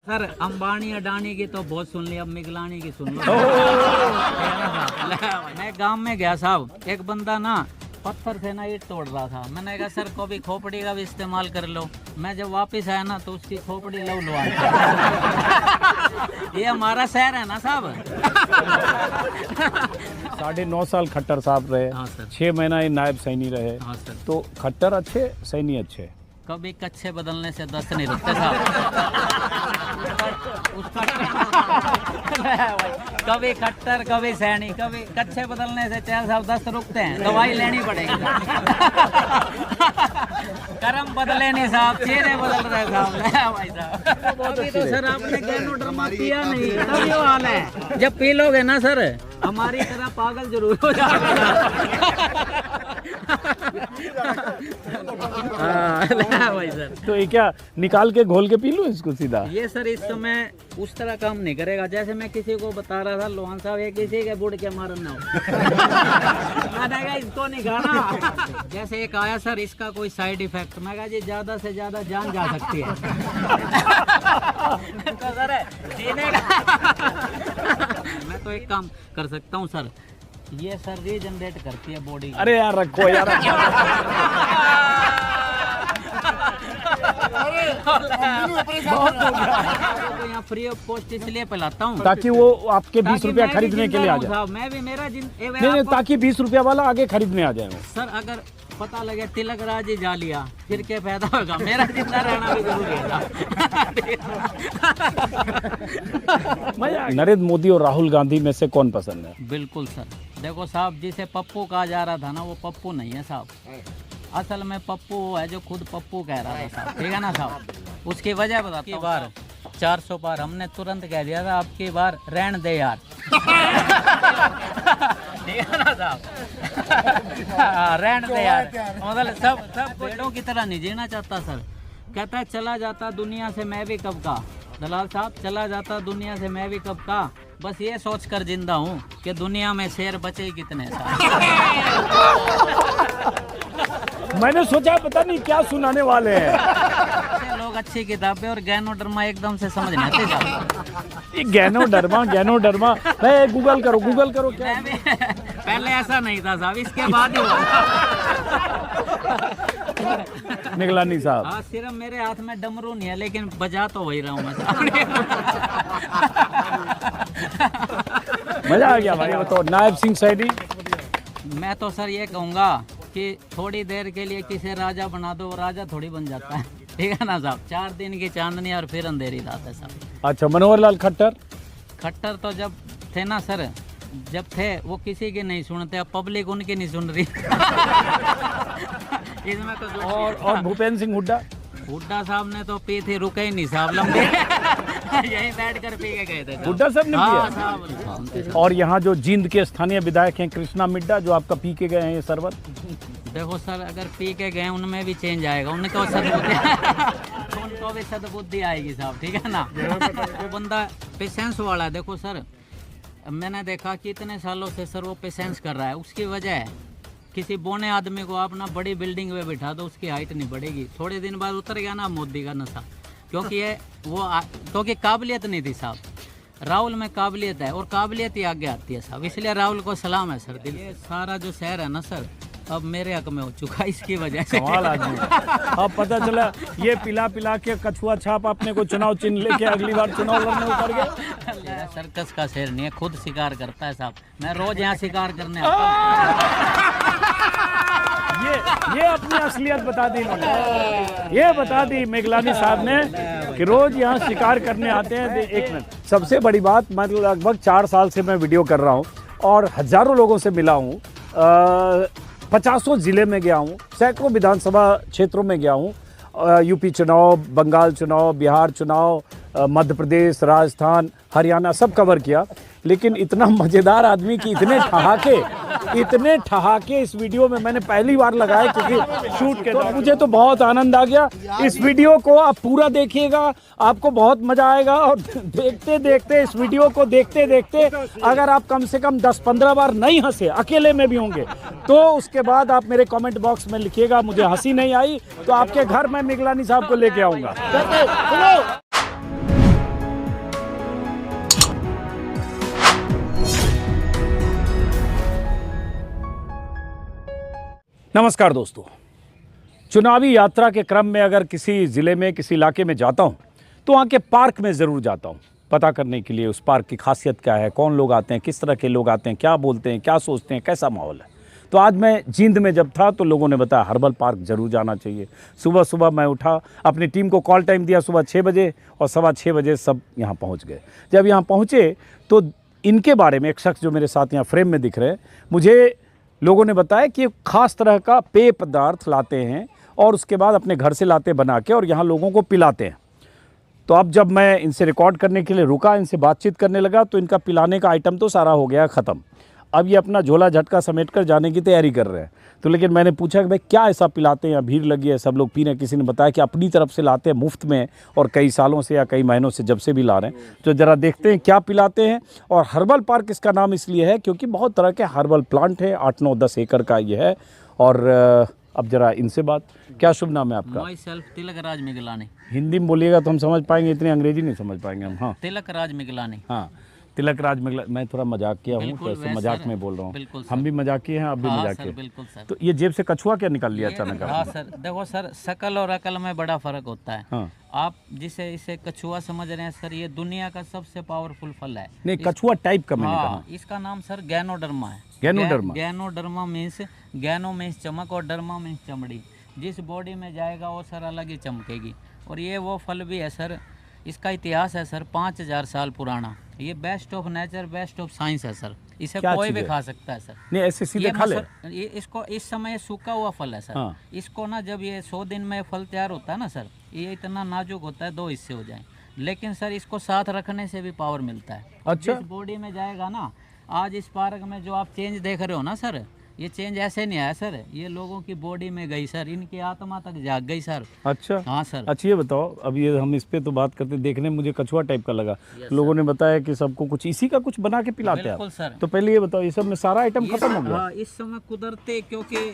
Sir Ambani Adani की तो बहुत सुन ली, अब मिगलानी की सुन लो। मैं गांव में गया साहब, एक बंदा ना पत्थर से ना ईंट तोड़ रहा था। मैंने कहा सर कभी खोपड़ी का भी इस्तेमाल कर लो। मैं जब वापस आया ना तो उसकी खोपड़ी लव लुआ। ये हमारा शहर है ना साहब। 9.5 साल खट्टर साहब रहे। हाँ सर। 6 महीना ये नायब सैनी रहे। हाँ सर। तो खट्टर अच्छे, सैनी अच्छे। कभी कच्छे बदलने से दस्त नहीं रुकते साहब। उसका कभी खट्टर कभी सैनी, कभी कच्छे बदलने से चैल साहब दस्त रुकते हैं, दवाई लेनी पड़ेगी। कर्म बदले नहीं साहब, चेहरे बदल रहे साहब। भाई साहब अभी तो सर आपने गैनोडर्मा पिया नहीं, तभी वो हाल है। जब पी लोगे ना सर हमारी तरह पागल जरूर हो जाएगा। भाई सर तो ये क्या निकाल के घोल के पी लूं इसको सीधा? ये सर इस समय उस तरह काम नहीं करेगा। जैसे मैं किसी को बता रहा था लोहान साहब ये किसी के बुढ़ के मारना हो। मैंने कहा इसको नहीं खाना। जैसे एक आया सर इसका कोई साइड इफेक्ट, मैं कहा जी ज्यादा से ज्यादा जान जा सकती है। तो सर जीने का मैं तो एक काम कर सकता हूँ सर, ये सर रीजनरेट करती है बॉडी। अरे यार रखो यार। तो यहाँ फ्री ऑफ कॉस्ट इसलिए पिलाता हूँ ताकि वो आपके 20 रुपया खरीदने के लिए आ जाए। मैं भी मेरा नहीं, ताकि 20 रुपया वाला आगे खरीदने आ जाए। सर अगर पता लगे तिलक राज ही जा लिया फिर क्या फायदा होगा, मेरा जिंदा रहना भी जरूरी है। नरेंद्र मोदी और राहुल गांधी में से कौन पसंद है? बिल्कुल सर, देखो साहब जिसे पप्पू कहा जा रहा था ना वो पप्पू नहीं है साहब। असल में पप्पू वो है जो खुद पप्पू कह रहा था साहब, ठीक है ना साहब। उसकी वजह बताता हूँ। बार 400 पार हमने तुरंत कह दिया था आपकी बार रहन दे यार। ठीक है ना साहब। रहन दे यार, मतलब सब पेड़ों की तरह नहीं जीना चाहता सर। कहता है चला जाता दुनिया से मैं भी कब का, दलाल साहब चला जाता दुनिया से मैं भी कब का, बस ये सोच कर जिंदा हूँ कि दुनिया में शेर बचे कितने साहब। मैंने सोचा पता नहीं क्या सुनाने वाले हैं। लोग अच्छी किताबें और गैनोडर्मा एकदम से समझ नहीं आते साहब। ये गैनोडर्मा गूगल करो क्या? पहले ऐसा नहीं था साहब, इसके बाद ही हुआ। निगलानी साहब। हाँ सिर्फ मेरे हाथ में डमरू नहीं है लेकिन बजा तो वही रहा हूँ मैं साहब। मजा आ गया भाई। तो नायब सिंह सैनी, मैं तो सर ये कहूँगा कि थोड़ी देर के लिए किसे राजा बना दो, वो राजा थोड़ी बन जाता है, ठीक है ना साहब। 4 दिन की चांदनी और फिर अंधेरी रात है साहब। अच्छा मनोहर लाल खट्टर तो जब थे ना सर, जब थे वो किसी की नहीं सुनते, अब पब्लिक उनकी नहीं सुन रही। इसमें तो और भूपेंद्र सिंह हुड्डा साहब ने तो पी थी, रुके ही नहीं साहब, लंबे यहीं बैठ कर पी के गए थे। हुड्डा साहब ने हाँ, पिया। और यहाँ जो जींद के स्थानीय विधायक हैं कृष्णा मिड्डा, जो आपका पी के गए हैं ये शरबत। देखो सर अगर पी के गए उनमें भी चेंज आएगा, उनको भी सद्बुद्धि आएगी साहब, ठीक है ना। वो बंदा पेशेंस वाला है। देखो सर मैंने देखा कि इतने सालों से सर वो पेशेंस कर रहा है। उसकी वजह है किसी बोने आदमी को आप ना बड़ी बिल्डिंग में बिठा दो उसकी हाइट नहीं बढ़ेगी, थोड़े दिन बाद उतर गया ना मोदी का नशा। क्योंकि काबिलियत नहीं थी साहब। राहुल में काबिलियत है और काबिलियत ही आगे आती है साहब, इसलिए राहुल को सलाम है सर। ये सारा जो शहर है ना सर अब मेरे हक में हो चुका है इसकी वजह से। अब पता चला ये पिला के कछुआ छाप अपने को चुनाव चिन्ह लेके अगली बार चुनाव लड़ने उतर गया। सर्कस का शेर नहीं है, खुद शिकार करता है साहब। मैं रोज यहाँ शिकार करने आता हूँ। ये अपनी असलियत बता दी इन्होंने। ये बता दी मिगलानी साहब ने कि रोज यहाँ शिकार करने आते हैं। एक मिनट, सबसे बड़ी बात, मैं लगभग 4 साल से मैं वीडियो कर रहा हूँ और हजारों लोगों से मिला हूँ, 50 जिले में गया हूँ, सैकड़ों विधानसभा क्षेत्रों में गया हूँ, यूपी चुनाव, बंगाल चुनाव, बिहार चुनाव, मध्य प्रदेश, राजस्थान, हरियाणा सब कवर किया। लेकिन इतना मज़ेदार आदमी की इतने ठहाके इस वीडियो में मैंने पहली बार लगाया, क्योंकि शूट के दौरान मुझे तो बहुत आनंद आ गया। इस वीडियो को आप पूरा देखिएगा, आपको बहुत मज़ा आएगा। और देखते देखते इस वीडियो को देखते देखते अगर आप कम से कम 10-15 बार नहीं हंसे, अकेले में भी होंगे, तो उसके बाद आप मेरे कमेंट बॉक्स में लिखिएगा मुझे हंसी नहीं आई, तो आपके घर मैं मिगलानी साहब को लेके आऊँगा। नमस्कार दोस्तों, चुनावी यात्रा के क्रम में अगर किसी ज़िले में किसी इलाके में जाता हूँ तो वहाँ के पार्क में ज़रूर जाता हूँ पता करने के लिए उस पार्क की खासियत क्या है, कौन लोग आते हैं, किस तरह के लोग आते हैं, क्या बोलते हैं, क्या सोचते हैं, कैसा माहौल है। तो आज मैं जींद में जब था तो लोगों ने बताया हर्बल पार्क ज़रूर जाना चाहिए। सुबह सुबह मैं उठा, अपनी टीम को कॉल टाइम दिया सुबह 6 बजे और 6:15 बजे सब यहाँ पहुँच गए। जब यहाँ पहुँचे तो इनके बारे में एक शख्स जो मेरे साथ यहाँ फ्रेम में दिख रहे हैं, मुझे लोगों ने बताया कि खास तरह का पेय पदार्थ लाते हैं और उसके बाद अपने घर से लाते बना के और यहाँ लोगों को पिलाते हैं। तो अब जब मैं इनसे रिकॉर्ड करने के लिए रुका, इनसे बातचीत करने लगा तो इनका पिलाने का आइटम तो सारा हो गया ख़त्म। अब ये अपना झोला झटका समेट कर जाने की तैयारी कर रहे हैं। तो लेकिन मैंने पूछा कि भाई क्या ऐसा पिलाते हैं, यहाँ भीड़ लगी है, सब लोग पी रहे हैं। किसी ने बताया कि अपनी तरफ से लाते हैं मुफ्त में और कई सालों से या कई महीनों से जब से भी ला रहे हैं। तो ज़रा देखते हैं क्या पिलाते हैं। और हर्बल पार्क इसका नाम इसलिए है क्योंकि बहुत तरह के हर्बल प्लांट है, 8-9-10 एकड़ का ये है। और अब जरा इनसे बात, क्या शुभ नाम है आपका? My self Tilak Raj Miglani. हिंदी में बोलिएगा तो हम समझ पाएंगे, इतनी अंग्रेजी नहीं समझ पाएंगे हम। हाँ, तिलक राज मिगलानी। हाँ, तिलक राज मिगला। मैं थोड़ा मजाक किया हूँ, तो ऐसे मजाक में बोल रहा हूँ। हम भी मजाक किए हैं, आप भी मजाक किए। बिल्कुल सर। तो ये जेब से कछुआ क्या निकाल लिया अचानक? हाँ सर, देखो सर, शकल और अकल में बड़ा फर्क होता है। हाँ। आप जिसे इसे कछुआ समझ रहे हैं सर, ये दुनिया का सबसे पावरफुल फल है। नहीं, कछुआ टाइप का मैंने कहा। इसका नाम सर गैनोडर्मा है। गैनोडर्मा। गैनोडर्मा मीन्स गैनो मीन्स चमक और डर्मा मीन्स चमड़ी। जिस बॉडी में जाएगा वो सर अलग ही चमकेगी। और ये वो फल भी है सर, इसका इतिहास है सर 5000 साल पुराना। ये best of nature, best of science है सर। इसे कोई भी खा सकता है सर। नहीं, ऐसे सीधे खा ले। ये इसको इस समय सूखा हुआ फल है सर। हाँ। इसको ना जब ये 100 दिन में फल तैयार होता है ना सर, ये इतना नाजुक होता है 2 हिस्से हो जाए। लेकिन सर इसको साथ रखने से भी पावर मिलता है। अच्छा। जिस बॉडी में जाएगा ना, आज इस पार्क में जो आप चेंज देख रहे हो ना सर, ये चेंज ऐसे नहीं आया सर, ये लोगों की बॉडी में गई सर, इनकी आत्मा तक जाग गई सर। अच्छा। हाँ सर। अच्छा, ये बताओ, अब ये हम इस पे तो बात करते, देखने में मुझे कछुआ टाइप का लगा। लोगों ने बताया कि सबको कुछ इसी का कुछ बना के पिलाते हैं सर। तो पहले ये बताओ, ये सब में सारा आइटम खत्म हो गया? हाँ, इस समय कुदरती, क्योंकि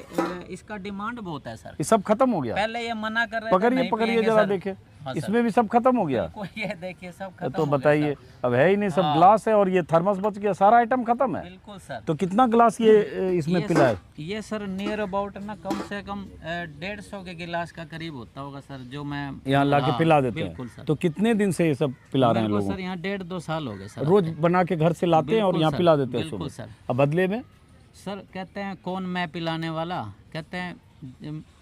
इसका डिमांड बहुत है सर। ये सब खत्म हो गया? पहले ये मना कर रहे थे। पकड़िए जरा, देखे इसमें भी सब खत्म हो गया। ये देखिए सब खत्म। तो बताइए, अब है ही नहीं, सब ग्लास है और ये थर्मस बच गया, सारा आइटम खत्म है। बिल्कुल सर। तो कितना ग्लास ये इसमें पिला है? ये सर नियर अबाउट ना कम से कम 150 के गिलास का करीब होता होगा सर, जो मैं यहाँ ला के पिला देते हैं। तो कितने दिन से ये सब पिला रहे हैं लोगों? सर यहाँ 1.5-2 साल हो गए सर। रोज बना के घर से लाते हैं और यहाँ पिला देते हैं? बिल्कुल सर। अब बदले में सर कहते हैं कौन मैं पिलाने वाला, कहते हैं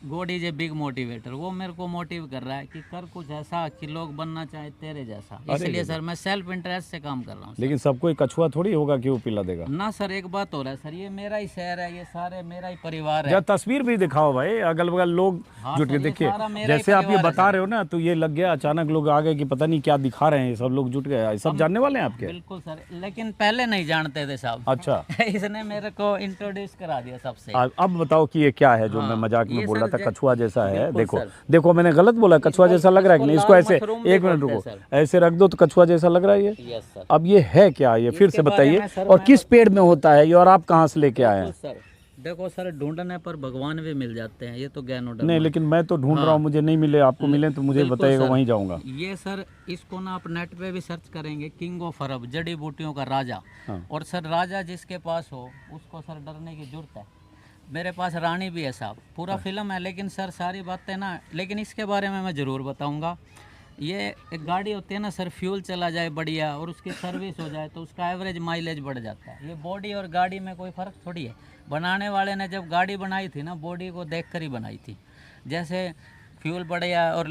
God is a big motivator. वो मेरे को मोटिव कर रहा है कि कर कुछ ऐसा कि लोग बनना चाहे तेरे जैसा। इसलिए सर मैं सेल्फ इंटरेस्ट से काम कर रहा हूँ। लेकिन सबको एक कछुआ थोड़ी होगा कि वो पिला देगा ना सर। एक बात हो रहा है सर, ये मेरा ही शहर है, ये सारे मेरा ही परिवार है। तस्वीर भी दिखाओ भाई, अगल बगल लोग जुट के देखिए। जैसे आप ये बता रहे हो ना, तो ये लग गया अचानक लोग आ गए कि पता नहीं क्या दिखा रहे हैं, सब लोग जुट गए। सब जानने वाले हैं आपके? बिल्कुल सर, लेकिन पहले नहीं जानते थे साहब। अच्छा। इसने मेरे को इंट्रोड्यूस करा दिया सबसे। अब बताओ कि ये क्या है जो मैं मजाक में बोल रहा था, कछुआ जैसा है? देखो मैंने गलत बोला, कछुआ जैसा लग रहा है कि नहीं? इसको ऐसे, 1 मिनट रुको, ऐसे रख दो तो कछुआ जैसा लग रहा है ये। अब ये है क्या, ये फिर से बताइए, और किस पेड़ में होता है ये, और आप कहाँ से लेके आए हैं? देखो सर, ढूंढने पर भगवान भी मिल जाते हैं। ये तो गैनोडर्मा नहीं, लेकिन मैं तो ढूंढ रहा हूँ, मुझे नहीं मिले। आपको मिले तो मुझे बताइएगा, वहीं जाऊंगा। ये सर, इसको ना आप नेट पे भी सर्च करेंगे, किंग ऑफ अरब, जड़ी बूटियों का राजा। और सर राजा जिसके पास हो उसको सर डरने की जरूरत है। मेरे पास रानी भी है साहब, पूरा फिल्म है। लेकिन सर सारी बातें ना, लेकिन इसके बारे में मैं ज़रूर बताऊंगा। ये एक गाड़ी होती है ना सर, फ्यूल चला जाए बढ़िया और उसकी सर्विस हो जाए तो उसका एवरेज माइलेज बढ़ जाता है। ये बॉडी और गाड़ी में कोई फ़र्क थोड़ी है। बनाने वाले ने जब गाड़ी बनाई थी ना, बॉडी को देखकर ही बनाई थी। जैसे फ्यूल बढ़िया और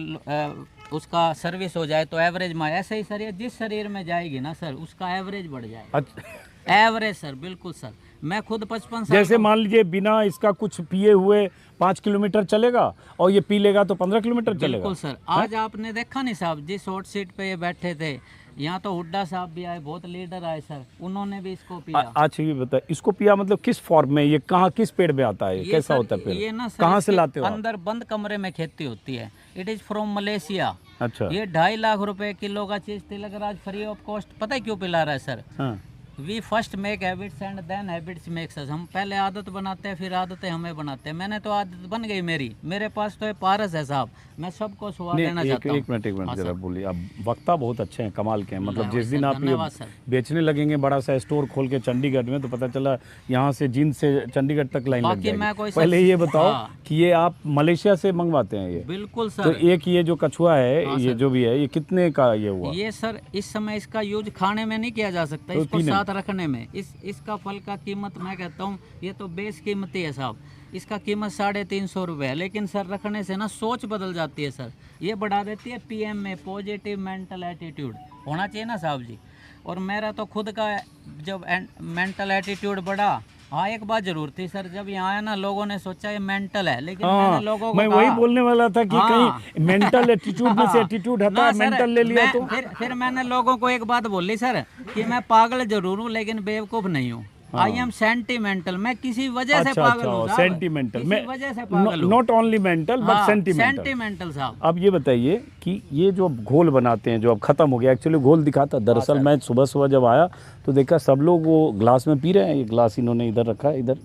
उसका सर्विस हो जाए तो एवरेज माइलेज, ऐसे ही सर ये जिस शरीर में जाएगी ना सर, उसका एवरेज बढ़ जाएगा। एवरेज सर, बिल्कुल सर। मैं खुद 55 साल, जैसे मान लीजिए बिना इसका कुछ पिए हुए 5 किलोमीटर चलेगा और ये पी लेगा तो 15 किलोमीटर चलेगा। बिल्कुल सर। आज आपने देखा नहीं साहब, जिस हॉट सीट पे ये बैठे थे, यहाँ तो हुड्डा साहब भी आए, बहुत लीडर आए सर, उन्होंने भी इसको पिया। अच्छा, ये बताइए, इसको पिया मतलब किस फॉर्म में? ये कहाँ, किस पेड़ में आता है? कैसा होता है पेड़? ये ना सर, कहाँ से लाते हो? अंदर बंद कमरे में खेती होती है। It is from Malaysia. अच्छा। ये 2.5 लाख रुपए किलो का चीज Tilak Raj free of cost, पता है क्यों पिला रहा है sir? We first make habits and then habits makes us. हम पहले आदत बनाते हैं, फिर आदतें हमें बनाते हैं। मैंने तो आदत बन गई मेरी, मेरे पास तो ये पारस है साहब, मैं सबको स्वाद देना चाहता हूँ। एक मिनट जरा बोलिए। अब वक्ता बहुत अच्छे हैं, कमाल के हैं। मतलब जिस दिन आप ये धन्यवाद सर। बेचने लगेंगे बड़ा सा स्टोर खोल के चंडीगढ़ में, तो पता चला यहाँ से जींद से चंडीगढ़ तक लाइन लग बाकी मैं कोई जाएगी। पहले ये बताओ हाँ। कि ये आप मलेशिया से मंगवाते हैं ये? बिल्कुल तो सर। एक ये जो कछुआ है, ये जो भी है, ये कितने का ये हुआ? ये सर इस समय इसका यूज खाने में नहीं किया जा सकता, तो इसको साथ रखने में। इसका फल का कीमत मैं कहता हूँ ये तो बेस कीमती है साहब। इसका कीमत 350 रुपये है, लेकिन सर रखने से ना सोच बदल जाती है सर। ये बढ़ा देती है पीएम में, पॉजिटिव मेंटल एटीट्यूड होना चाहिए ना साहब जी। और मेरा तो खुद का जब मेंटल एटीट्यूड बढ़ा, हाँ एक बात जरूर थी सर, जब यहाँ आया ना लोगों ने सोचा ये मेंटल है, लेकिन मैंने लोगों को मैं वही बोलने वाला था कि कहीं मेंटल एटीट्यूड में से एटीट्यूड हटा है, मेंटल ले लिया तो फिर मैंने लोगों को एक बात बोली सर कि मैं पागल जरूर हूँ लेकिन बेवकूफ नहीं हूँ। आई एम सेंटिमेंटल, मैं किसी वजह से पागल हूँ साहब, सेंटिमेंटल, किसी वजह से पागल हूँ, not only mental but sentimental साहब। अब ये बताइए कि ये जो अब घोल बनाते हैं, जो अब खत्म हो गया, एक्चुअली घोल दिखाता, दरअसल मैं सुबह जब आया तो देखा सब लोग वो ग्लास में पी रहे हैं। ये ग्लास इन्होंने इधर रखा है, इधर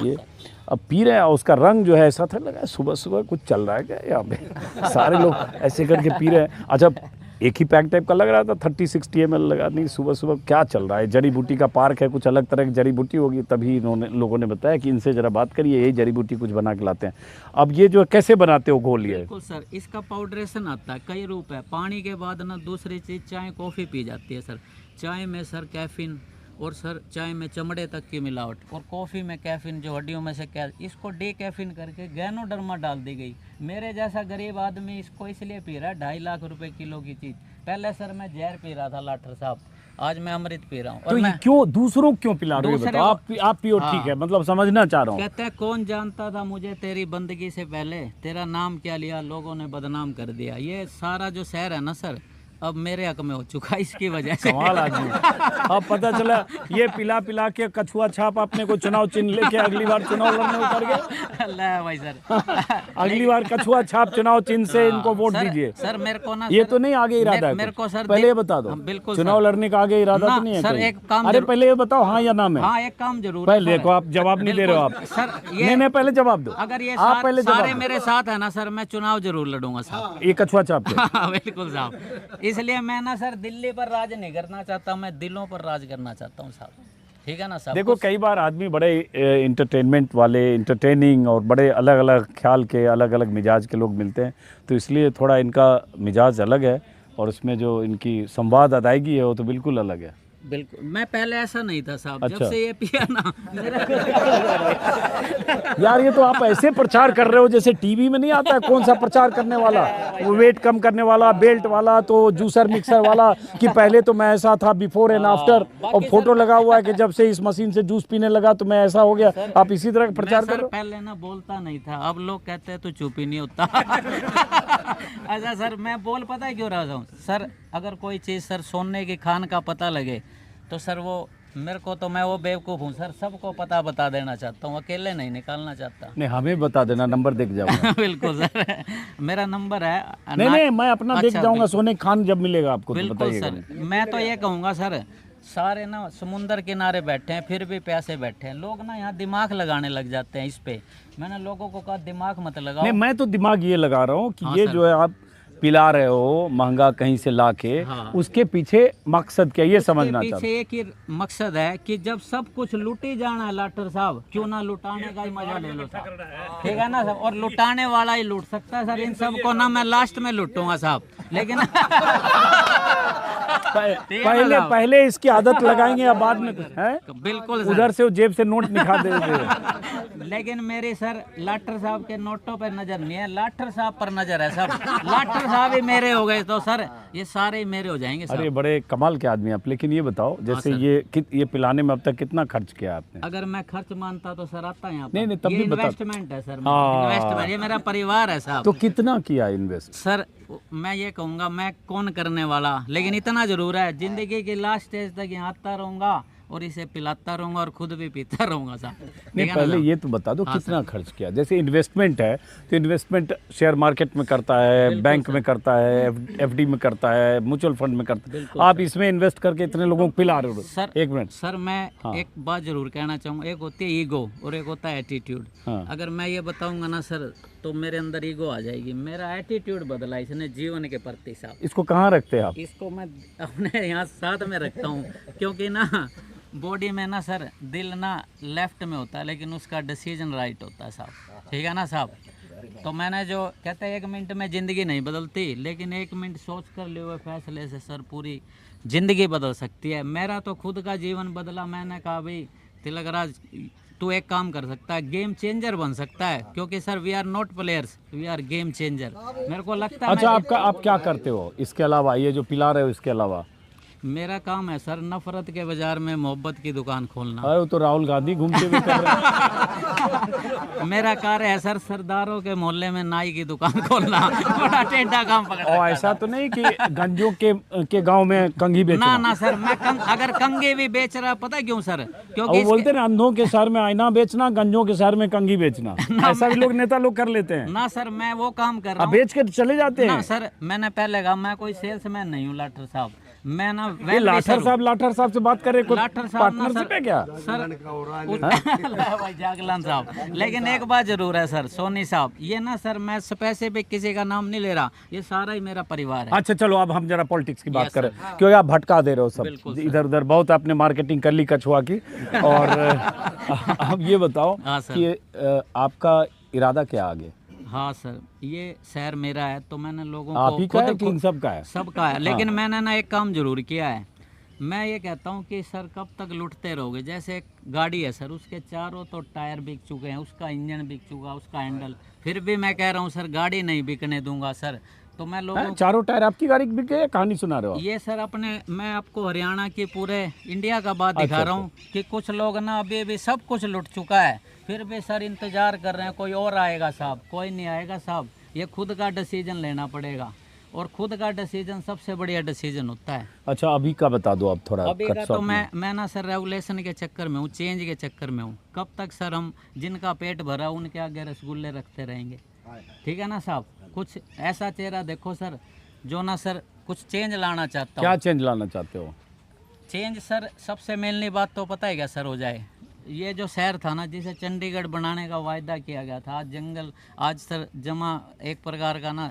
ये अब पी रहे हैं। उसका रंग जो है ऐसा था, लगा सुबह कुछ चल रहा है क्या यहाँ पे। सारे लोग ऐसे करके पी रहे हैं। अच्छा एक ही पैक टाइप का लग रहा था, 30-60 ml लगा। नहीं सुबह क्या चल रहा है? जड़ी बूटी का पार्क है, कुछ अलग तरह की जड़ी बूटी होगी। तभी लोगों ने बताया कि इनसे जरा बात करिए, यही जड़ी बूटी कुछ बना के लाते हैं। अब ये जो कैसे बनाते हो घोल? ये बिल्कुल सर, इसका पाउडरेशन आता है, कई रूप है। पानी के बाद ना दूसरी चीज़ चाय कॉफ़ी पी जाती है सर। चाय में सर कैफीन, और सर चाय में चमड़े तक की मिलावट, और कॉफ़ी में कैफीन जो हड्डियों में से इसको डे कैफीन करके गैनोडर्मा डाल दी गई। मेरे जैसा गरीब आदमी इसको इसलिए पी रहा है, 2.5 लाख रुपए किलो की चीज़। पहले सर मैं जहर पी रहा था लाठर साहब, आज मैं अमृत पी रहा हूँ। तो ये क्यों दूसरों को क्यों पिला रहे हो? बताओ आप पियो, ठीक है, मतलब समझना चाह रहा हूँ। कहते हैं कौन जानता था मुझे तेरी बंदगी से पहले, तेरा नाम क्या लिया लोगों ने बदनाम कर दिया। ये सारा जो शहर है ना सर, अब मेरे हक में हो चुका इसकी वजह से। कमाल आदमी। अब पता चला ये पिला के कछुआ छाप अपने को चुनाव चिन्ह लेके अगली बार चुनाव लड़ने उतर गए। अल्लाह भाई सर, अगली बार कछुआ छाप चुनाव चिन्ह से इनको वोट दीजिए। सर मेरे को ना, ये तो नहीं आगे इरादा है मेरे को सर पहले ये बता दो। बिल्कुल चुनाव लड़ने का आगे इरादा तो नहीं है सर। एक काम, अरे पहले ये बताओ हाँ या ना में। हाँ एक काम जरूर। पहले देखो आप जवाब नहीं दे रहे हो आप सर। नहीं पहले जवाब दो। अगर ये आप पहले सारे मेरे साथ है ना सर, मैं चुनाव जरूर लड़ूंगा साहब। ये कछुआ छाप बिल्कुल साहब। इसलिए मैं ना सर दिल्ली पर राज नहीं करना चाहता, मैं दिलों पर राज करना चाहता हूँ साहब, ठीक है ना साहब। देखो कई बार आदमी बड़े इंटरटेनमेंट वाले, इंटरटेनिंग और बड़े अलग अलग ख्याल के, अलग अलग मिजाज के लोग मिलते हैं, तो इसलिए थोड़ा इनका मिजाज अलग है और उसमें जो इनकी संवाद अदायगी है वो तो बिल्कुल अलग है। बिल्कुल, मैं पहले ऐसा नहीं था साहब। अच्छा। जब से ये पिया ना यार ये तो आप ऐसे प्रचार कर रहे हो जैसे टीवी में नहीं आता है कौन सा प्रचार करने वाला, वो वेट कम करने वाला, बेल्ट वाला, तो जूसर मिक्सर वाला, कि पहले तो मैं ऐसा था बिफोर एंड आफ्टर, और फोटो लगा हुआ है कि जब से इस मशीन से जूस पीने लगा तो मैं ऐसा हो गया। आप इसी तरह का प्रचार कर रहे हो। पहले ना बोलता नहीं था, अब लोग कहते हैं तू चुप ही नहीं होता। अच्छा सर, मैं बोल पता है क्यों रहा हूँ सर, अगर कोई चीज़ सर सोने की खान का पता लगे तो सर वो मेरे को, तो मैं वो बेवकूफ़ हूँ सर, सबको पता बता देना चाहता हूँ, अकेले नहीं निकालना चाहता। नहीं हमें बता देना, नंबर देख जाऊंगा। बिल्कुल सर, मेरा नंबर है। नहीं मैं अपना देख जाऊंगा, सोने खान जब मिलेगा आपको तो बिल्कुल बताइएगा। सर, मैं तो ये कहूँगा सर, सारे ना समुंदर किनारे बैठे हैं फिर भी प्यासे बैठे हैं। लोग ना यहाँ दिमाग लगाने लग जाते हैं इस पे। मैंने लोगों को कहा दिमाग मत लगाओ। नहीं मैं तो दिमाग ये लगा रहा हूँ कि ये जो है आप पिला रहे हो महंगा कहीं से लाके, उसके पीछे मकसद क्या, ये समझना चाहता हूं। पीछे एक ही मकसद है कि जब सब कुछ लूटी जाना है लाटर साहब, क्यों ना लुटाने का ही मजा ले लो साहब, ठीक है ना साहब। और लुटाने वाला ही लूट सकता है सर, इन सबको ना मैं लास्ट में लूटूंगा साहब, लेकिन पहले इसकी आदत लगाएंगे या बाद में कुछ है? बिल्कुल उधर से जेब से नोट निकाल देंगे। लेकिन मेरी सर लाटर साहब के नोटों पर नजर नहीं है, लाटर साहब पर नजर है सब। लाटर साहब ही मेरे हो गए तो सर ये सारे ही मेरे हो जाएंगे साहब। अरे बड़े कमाल के आदमी आप। लेकिन ये बताओ जैसे ये पिलाने में अब तक कितना खर्च किया आपने? अगर मैं खर्च मानता तो सर आता यहाँ। नहीं तब भी इन्वेस्टमेंट है सर, इन्वेस्टमेंट, ये मेरा परिवार है साहब। तो कितना किया इन्वेस्ट? सर मैं ये कहूँगा मैं कौन करने वाला, लेकिन इतना जरूर है जिंदगी की लास्ट स्टेज तक यहाँ आता रहूँगा और इसे पिलाता रहूँगा और खुद भी पीता रहूँगा साहब। नहीं, पहले ये तो बता दो कितना खर्च किया। जैसे इन्वेस्टमेंट है तो इन्वेस्टमेंट शेयर मार्केट में करता है, बैंक में करता है, एफडी में करता है, म्यूचुअल फंड में करता है, आप इसमें इन्वेस्ट करके इतने लोगों को पिला रहे हो सर। एक मिनट सर मैं एक बात जरूर कहना चाहूँगा, एक होती है ईगो और एक होता है एटीट्यूड। अगर मैं ये बताऊंगा ना सर तो मेरे अंदर ईगो आ जाएगी। मेरा एटीट्यूड बदला इसने जीवन के प्रति साहब। इसको कहाँ रखते हैं आप? इसको मैं अपने यहाँ साथ में रखता हूँ, क्योंकि ना बॉडी में ना सर दिल ना लेफ्ट में होता है लेकिन उसका डिसीजन राइट होता है साहब, ठीक है ना साहब। तो मैंने जो कहते हैं 1 मिनट में ज़िंदगी नहीं बदलती, लेकिन 1 मिनट सोच कर लिए हुए फैसले से सर पूरी ज़िंदगी बदल सकती है। मेरा तो खुद का जीवन बदला। मैंने कहा भाई तिलकराज तू एक काम कर सकता है, गेम चेंजर बन सकता है, क्योंकि sir we are not players, we are game changer. मेरे को लगता है अच्छा आप क्या करते हो इसके अलावा, ये जो पिला रहे हो इसके अलावा? मेरा काम है सर नफरत के बाजार में मोहब्बत की दुकान खोलना। अरे तो राहुल गांधी घूमते हुए कर रहे हैं। मेरा कार्य है सर सरदारों के मोहल्ले में नाई की दुकान खोलना। बड़ा टेढ़ा काम पकड़ा। और ऐसा तो नहीं कि गंजों के गांव में कंघी बेचना? ना सर मैं अगर कंघी भी बेच रहा, पता क्यों सर? क्योंकि वो बोलते ना अंधों के शहर में आईना बेचना, गंजों के शहर में कंघी बेचना। ऐसा भी लोग नेता लोग कर लेते हैं ना सर। मैं वो काम कर रहा हूँ, बेच के चले जाते हैं ना सर। मैंने पहले कहा मैं कोई सेल्समैन नहीं हूँ लाठर साहब। मैं ना लाठर साहब से बात कर रहे हैं, लाठर साहब पार्टनरशिप है क्या सर? भाई जागलान साहब, लेकिन एक बात जरूर है सर सोनी साहब, ये ना सर मैं पैसे पे किसी का नाम नहीं ले रहा, ये सारा ही मेरा परिवार है। अच्छा चलो अब हम जरा पॉलिटिक्स की बात करें, क्योंकि आप भटका दे रहे हो सब इधर उधर। बहुत आपने मार्केटिंग कर ली कछुआ की। और अब ये बताओ कि आपका इरादा क्या आगे? हाँ सर ये शहर मेरा है तो मैंने लोगों आप ही को का है कि इन सब का है? सबका है, लेकिन मैंने ना एक काम जरूर किया है। मैं ये कहता हूँ कि सर कब तक लुटते रहोगे? जैसे एक गाड़ी है सर, उसके चारों तो टायर बिक चुके हैं, उसका इंजन बिक चुका, उसका हैंडल, फिर भी मैं कह रहा हूँ सर गाड़ी नहीं बिकने दूंगा सर। तो मैं लोगों चारों टायर आपकी गाड़ी बिक गए? कहानी सुना रहे हो? ये सर अपने मैं आपको हरियाणा की पूरे इंडिया का बात दिखा रहा हूँ कि कुछ लोग ना अभी भी सब कुछ लुट चुका है, फिर भी सर इंतजार कर रहे हैं कोई और आएगा साहब। कोई नहीं आएगा साहब, ये खुद का डिसीजन लेना पड़ेगा, और खुद का डिसीजन सबसे बढ़िया डिसीजन होता है। अच्छा अभी का बता दो आप थोड़ा। अभी का तो मैं ना सर रेगुलेशन के चक्कर में हूँ, चेंज के चक्कर में हूँ। कब तक सर हम जिनका पेट भरा उनके आगे रसगुल्ले रखते रहेंगे? ठीक है ना साहब। कुछ ऐसा चेहरा देखो सर जो ना सर कुछ चेंज लाना चाहता हूँ। क्या चेंज लाना चाहते हो? चेंज सर सबसे मेनली बात तो पता है क्या सर हो जाए? ये जो शहर था ना जिसे चंडीगढ़ बनाने का वायदा किया गया था, आज जंगल, आज सर जमा एक प्रकार का ना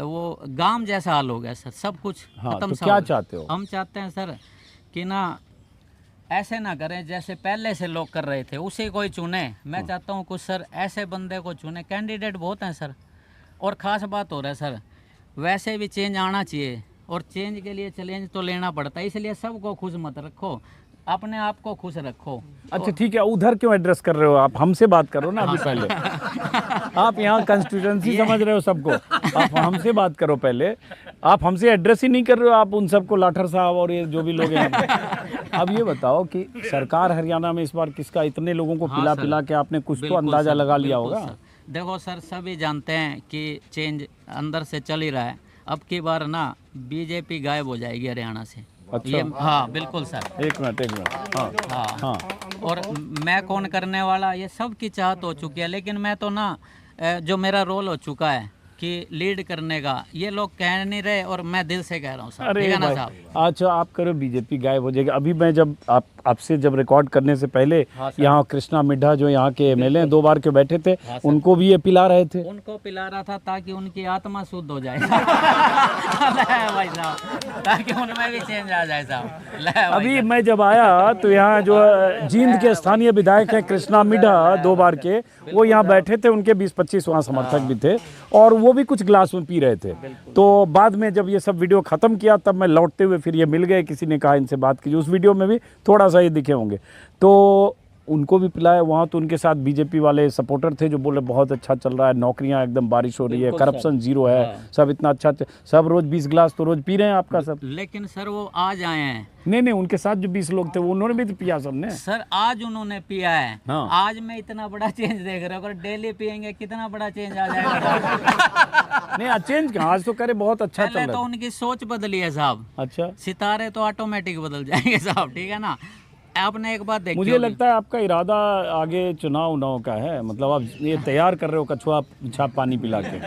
वो गांव जैसा हाल हो गया सर। सब कुछ खत्म। तो क्या चाहते हो? हम चाहते हैं सर कि ना ऐसे ना करें जैसे पहले से लोग कर रहे थे, उसे कोई चुने। मैं चाहता हूँ कुछ सर ऐसे बंदे को चुने। कैंडिडेट बहुत हैं सर, और ख़ास बात हो रहा है सर वैसे भी चेंज आना चाहिए, और चेंज के लिए चैलेंज तो लेना पड़ता है। इसलिए सबको खुश मत रखो, अपने आप को खुश रखो। अच्छा ठीक है, उधर क्यों एड्रेस कर रहे हो आप? हमसे बात करो ना अभी पहले। आप यहाँ कंस्टिट्यूएंसी समझ रहे हो सबको, आप हमसे बात करो पहले। आप हमसे एड्रेस ही नहीं कर रहे हो, आप उन सबको लाठर साहब और ये जो भी लोग हैं। अब ये बताओ कि सरकार हरियाणा में इस बार किसका, इतने लोगों को पिला के आपने कुछ तो अंदाजा लगा लिया होगा। देखो सर सभी जानते हैं कि चेंज अंदर से चल ही रहा है। अब की बार ना बीजेपी गायब हो जाएगी हरियाणा से। अच्छा। ये हाँ बिल्कुल सर। एक मिनट हाँ। और मैं कौन करने वाला ये सब की चाहत हो चुकी है, लेकिन मैं तो ना जो मेरा रोल हो चुका है कि लीड करने का, ये लोग कह नहीं रहे और मैं दिल से कह रहा हूँ सर। ठीक है ना साहब? अच्छा आप करो बीजेपी गायब हो जाएगी। अभी मैं जब आपसे जब रिकॉर्ड करने से पहले यहाँ कृष्णा मिड्ढा जो यहाँ के एमएलए 2 बार के बैठे थे, उनको भी ये पिला रहे थे। उनको पिला रहा था ताकि उनकी आत्मा शुद्ध हो जाए भाई साहब, ताकि उनमें भी चेंज आ जाए साहब। अभी मैं जब आया तो यहाँ जो जींद के स्थानीय विधायक है कृष्णा मिड्ढा 2 बार के, वो यहाँ बैठे थे, उनके 20-25 वहाँ समर्थक भी थे, और वो भी कुछ ग्लास में पी रहे थे। तो बाद में जब ये सब वीडियो खत्म किया तब मैं लौटते हुए फिर ये मिल गए, किसी ने कहा इनसे बात कीजिए। उस वीडियो में भी थोड़ा सा ये दिखे होंगे, तो उनको भी पिलाया वहाँ। तो उनके साथ बीजेपी वाले सपोर्टर थे जो बोले बहुत अच्छा चल रहा है, नौकरियां एकदम बारिश हो रही है, करप्शन जीरो है, सब इतना अच्छा, सब रोज 20 गिलास तो रोज पी रहे हैं आपका सब। लेकिन सर वो आज आए हैं। नहीं उनके साथ जो 20 लोग थे वो उन्होंने भी तो पिया सबने। सर आज उन्होंने पिया है। हाँ। आज मैं इतना बड़ा चेंज देख रहा हूँ, अगर डेली पियेंगे कितना बड़ा चेंज आ जाएगा। नहीं चेंज कहाँ, आज तो करे बहुत अच्छा चल रहा है। तो उनकी सोच बदली है साहब। अच्छा, सितारे तो ऑटोमेटिक बदल जाएंगे साहब। ठीक है ना? आपने एक बात देखी मुझे होगी। लगता है आपका इरादा आगे चुनाव उनाव का है, मतलब आप ये तैयार कर रहे हो कछुआ छाप पानी पिला के।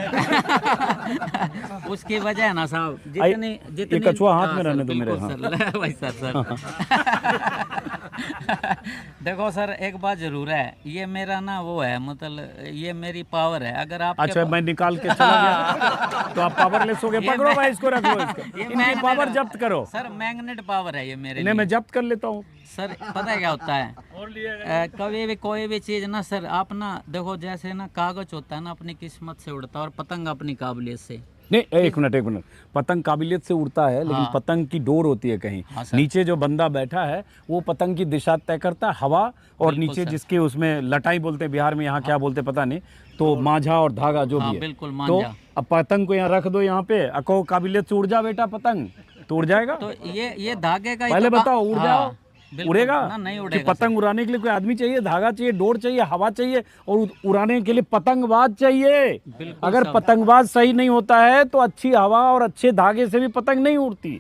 उसकी वजह है ना साहब, आई- जितनी ये जितनी कछुआ हाथ हाँ, में सर, रहने दो मेरे, बिल्कुल हाँ। सर, भाई सर देखो सर, एक बात जरूर है, ये मेरा ना वो है, मतलब ये मेरी पावर है। अगर आप अच्छा, मैं निकाल के चला गया तो आप पावरलेस हो गए। पकड़ो भाई इसको, रख लो इसको, इनकी पावर जब्त करो। सर मैग्नेट पावर है ये मेरे इन्हें लिए। मैं जब्त कर लेता हूँ। सर पता है क्या होता है, कभी भी कोई भी चीज़ ना सर, आप ना देखो, जैसे ना कागज होता है ना, अपनी किस्मत से उड़ता है और पतंग अपनी काबिलियत से। नहीं, एक मिनट, पतंग काबिलियत से उड़ता है, लेकिन हाँ। पतंग की डोर होती है कहीं। हाँ सर। नीचे जो बंदा बैठा है वो पतंग की दिशा तय करता है, हवा, और बिल्कुल नीचे सर। जिसके उसमें लटाई बोलते हैं, बिहार में, यहाँ क्या बोलते हैं पता नहीं, तो मांझा और धागा जो हाँ, भी है। बिल्कुल, तो मांझा। अब पतंग को यहाँ रख दो, यहाँ पे अको काबिलियत से उड़ जा बेटा, पतंग तो उड़ जाएगा। तो ये धागे का ही पहले तो बताओ, उड़ हाँ, जाओ, बिल्कुल। उड़ेगा? ना, नहीं कि उड़ेगा पतंग उड़ाने के लिए कोई आदमी चाहिए, धागा चाहिए, डोर चाहिए, हवा चाहिए, और उड़ाने के लिए पतंगबाज चाहिए। बिल्कुल अगर साहब। पतंगबाज सही नहीं होता है तो अच्छी हवा और अच्छे धागे से भी पतंग नहीं उड़ती।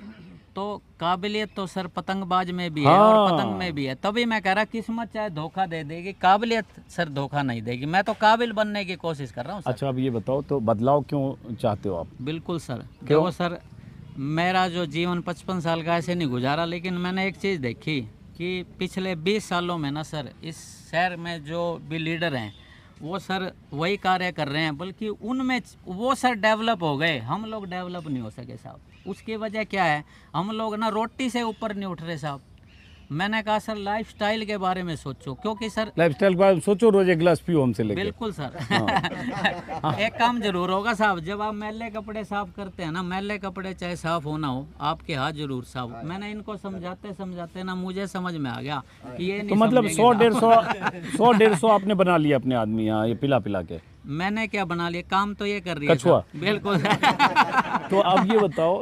तो काबिलियत तो सर पतंगबाज में भी है हाँ। और पतंग में भी है। तभी मैं कह रहा, किस्मत चाहे धोखा दे देगी, काबिलियत सर धोखा नहीं देगी। मैं तो काबिल बनने की कोशिश कर रहा हूँ सर। अच्छा, अब ये बताओ, तो बदलाव क्यों चाहते हो आप? बिल्कुल सर। क्यों? देखो सर, मेरा जो जीवन 55 साल का ऐसे नहीं गुजारा, लेकिन मैंने एक चीज़ देखी कि पिछले 20 सालों में ना सर, इस शहर में जो भी लीडर हैं वो सर वही कार्य कर रहे हैं, बल्कि उनमें वो सर डेवलप हो गए, हम लोग डेवलप नहीं हो सके साहब। उसकी वजह क्या है, हम लोग ना रोटी से ऊपर नहीं उठ रहे साहब। मैंने कहा सर लाइफस्टाइल के बारे में सोचो, क्योंकि सर लाइफस्टाइल के बारे में सोचो, रोज एक गिलास पियो हमसे लेके। बिल्कुल सर। एक काम जरूर होगा साहब, जब आप मैले कपड़े साफ करते हैं ना, मैले कपड़े चाहे साफ होना हो, आपके हाथ जरूर साफ हो। मैंने इनको समझाते समझाते ना मुझे समझ में आ गया कि ये तो नहीं मतलब समझेंगे 100-150 आपने बना लिया अपने आदमी यहाँ, ये पिला पिला के। मैंने क्या बना लिया, काम तो ये कर रही है कछुआ। साहब। बिल्कुल। तो अब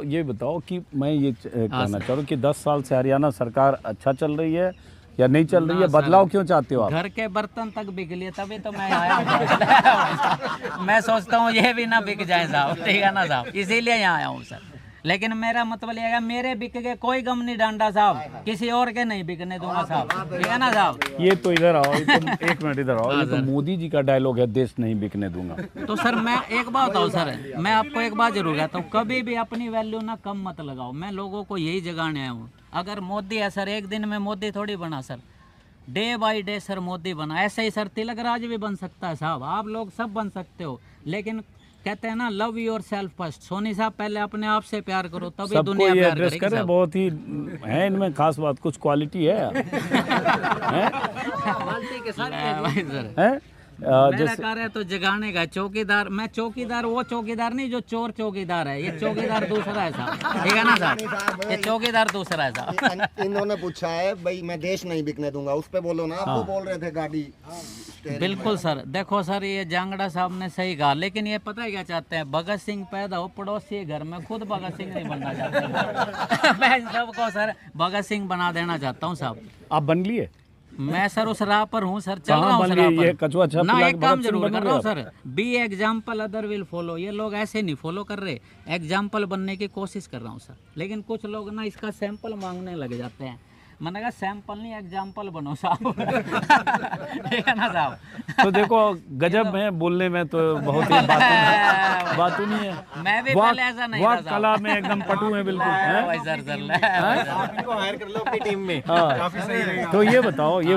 ये बताओ कि मैं ये कहना चाह रहा हूँ कि 10 साल से हरियाणा सरकार अच्छा चल रही है या नहीं चल रही है? ना सर, बदलाव क्यों चाहते हो आप? घर के बर्तन तक बिक लिए, तभी तो मैं आया हूँ। मैं सोचता हूँ ये भी ना बिक जाए साहब, ठीक है ना साहब, इसीलिए यहाँ आया हूँ सर। लेकिन मेरा मतलब ये है, मेरे बिक गए, कोई गम नहीं डांडा साहब, किसी और के नहीं बिकने दूंगा साहब, ठीक है ना साहब। ये तो इधर आओ, ये तो एक मिनट इधर आओ, ये तो मोदी जी का डायलॉग है, देश नहीं बिकने दूंगा। तो सर मैं एक बात बताऊँ सर, मैं आपको एक बात जरूर कहता हूँ, कभी भी अपनी वैल्यू ना कम मत लगाओ। मैं लोगों को यही जगाने आया हूँ। अगर मोदी है सर, एक दिन में मोदी थोड़ी बना sir, day by day sir Modi बना। ऐसे ही सर तिलक राज भी बन सकता है साहब, आप लोग सब बन सकते हो। लेकिन कहते हैं ना, love yourself first. Soni साहब पहले अपने आप से प्यार करो, तभी सबको दुनिया ये प्यार एड्रेस करेगी करे, साहब। बहुत ही है इनमें खास बात, कुछ क्वालिटी है, भाई सर, है? मेरा जैसे कार्य तो जगाने का। चौकीदार, मैं चौकीदार, वो चौकीदार नहीं जो चोर चौकीदार है, ये चौकीदार दूसरा है साहब, ठीक है ना साहब, ये चौकीदार दूसरा है साहब। इन्होंने पूछा है भाई, मैं देश नहीं बिकने दूंगा, उस पे बोलो ना। आप तो बोल रहे थे गाड़ी। बिल्कुल सर। देखो सर, ये जांगड़ा साहब ने सही कहा, लेकिन ये पता है क्या चाहते हैं, भगत सिंह पैदा हो पड़ोसी घर में, खुद भगत सिंह नहीं बनना चाहते। मैं सबको सर भगत सिंह बना देना चाहता हूँ साहब। आप बन लिए? मैं सर उस राह पर हूँ सर, चल कहाँ रहा हूँ बन सर लिए? राह पर। ये कछुआ छाप ना पिला एक के काम भगत सिंह जरूर कर बनोगे रहा हूँ आप? Sir, be example other will follow. ये लोग ऐसे नहीं फॉलो कर रहे, एग्जाम्पल बनने की कोशिश कर रहा हूँ सर। लेकिन कुछ लोग ना इसका सैंपल मांगने लग जाते हैं। मैंने कहा सैंपल नहीं, एग्जाम्पल बनो साहब। ठीक है ना साहब। तो देखो, गजब है बोलने में, तो बहुत ही बातूं नहीं है। मैं भी वाह, पहले ऐसा नहीं वाह, था साहब। कला में एकदम पटु है बिल्कुल, हैं? भाई सर को हायर कर लो अपनी टीम में, काफी सही रहेगा। तो ये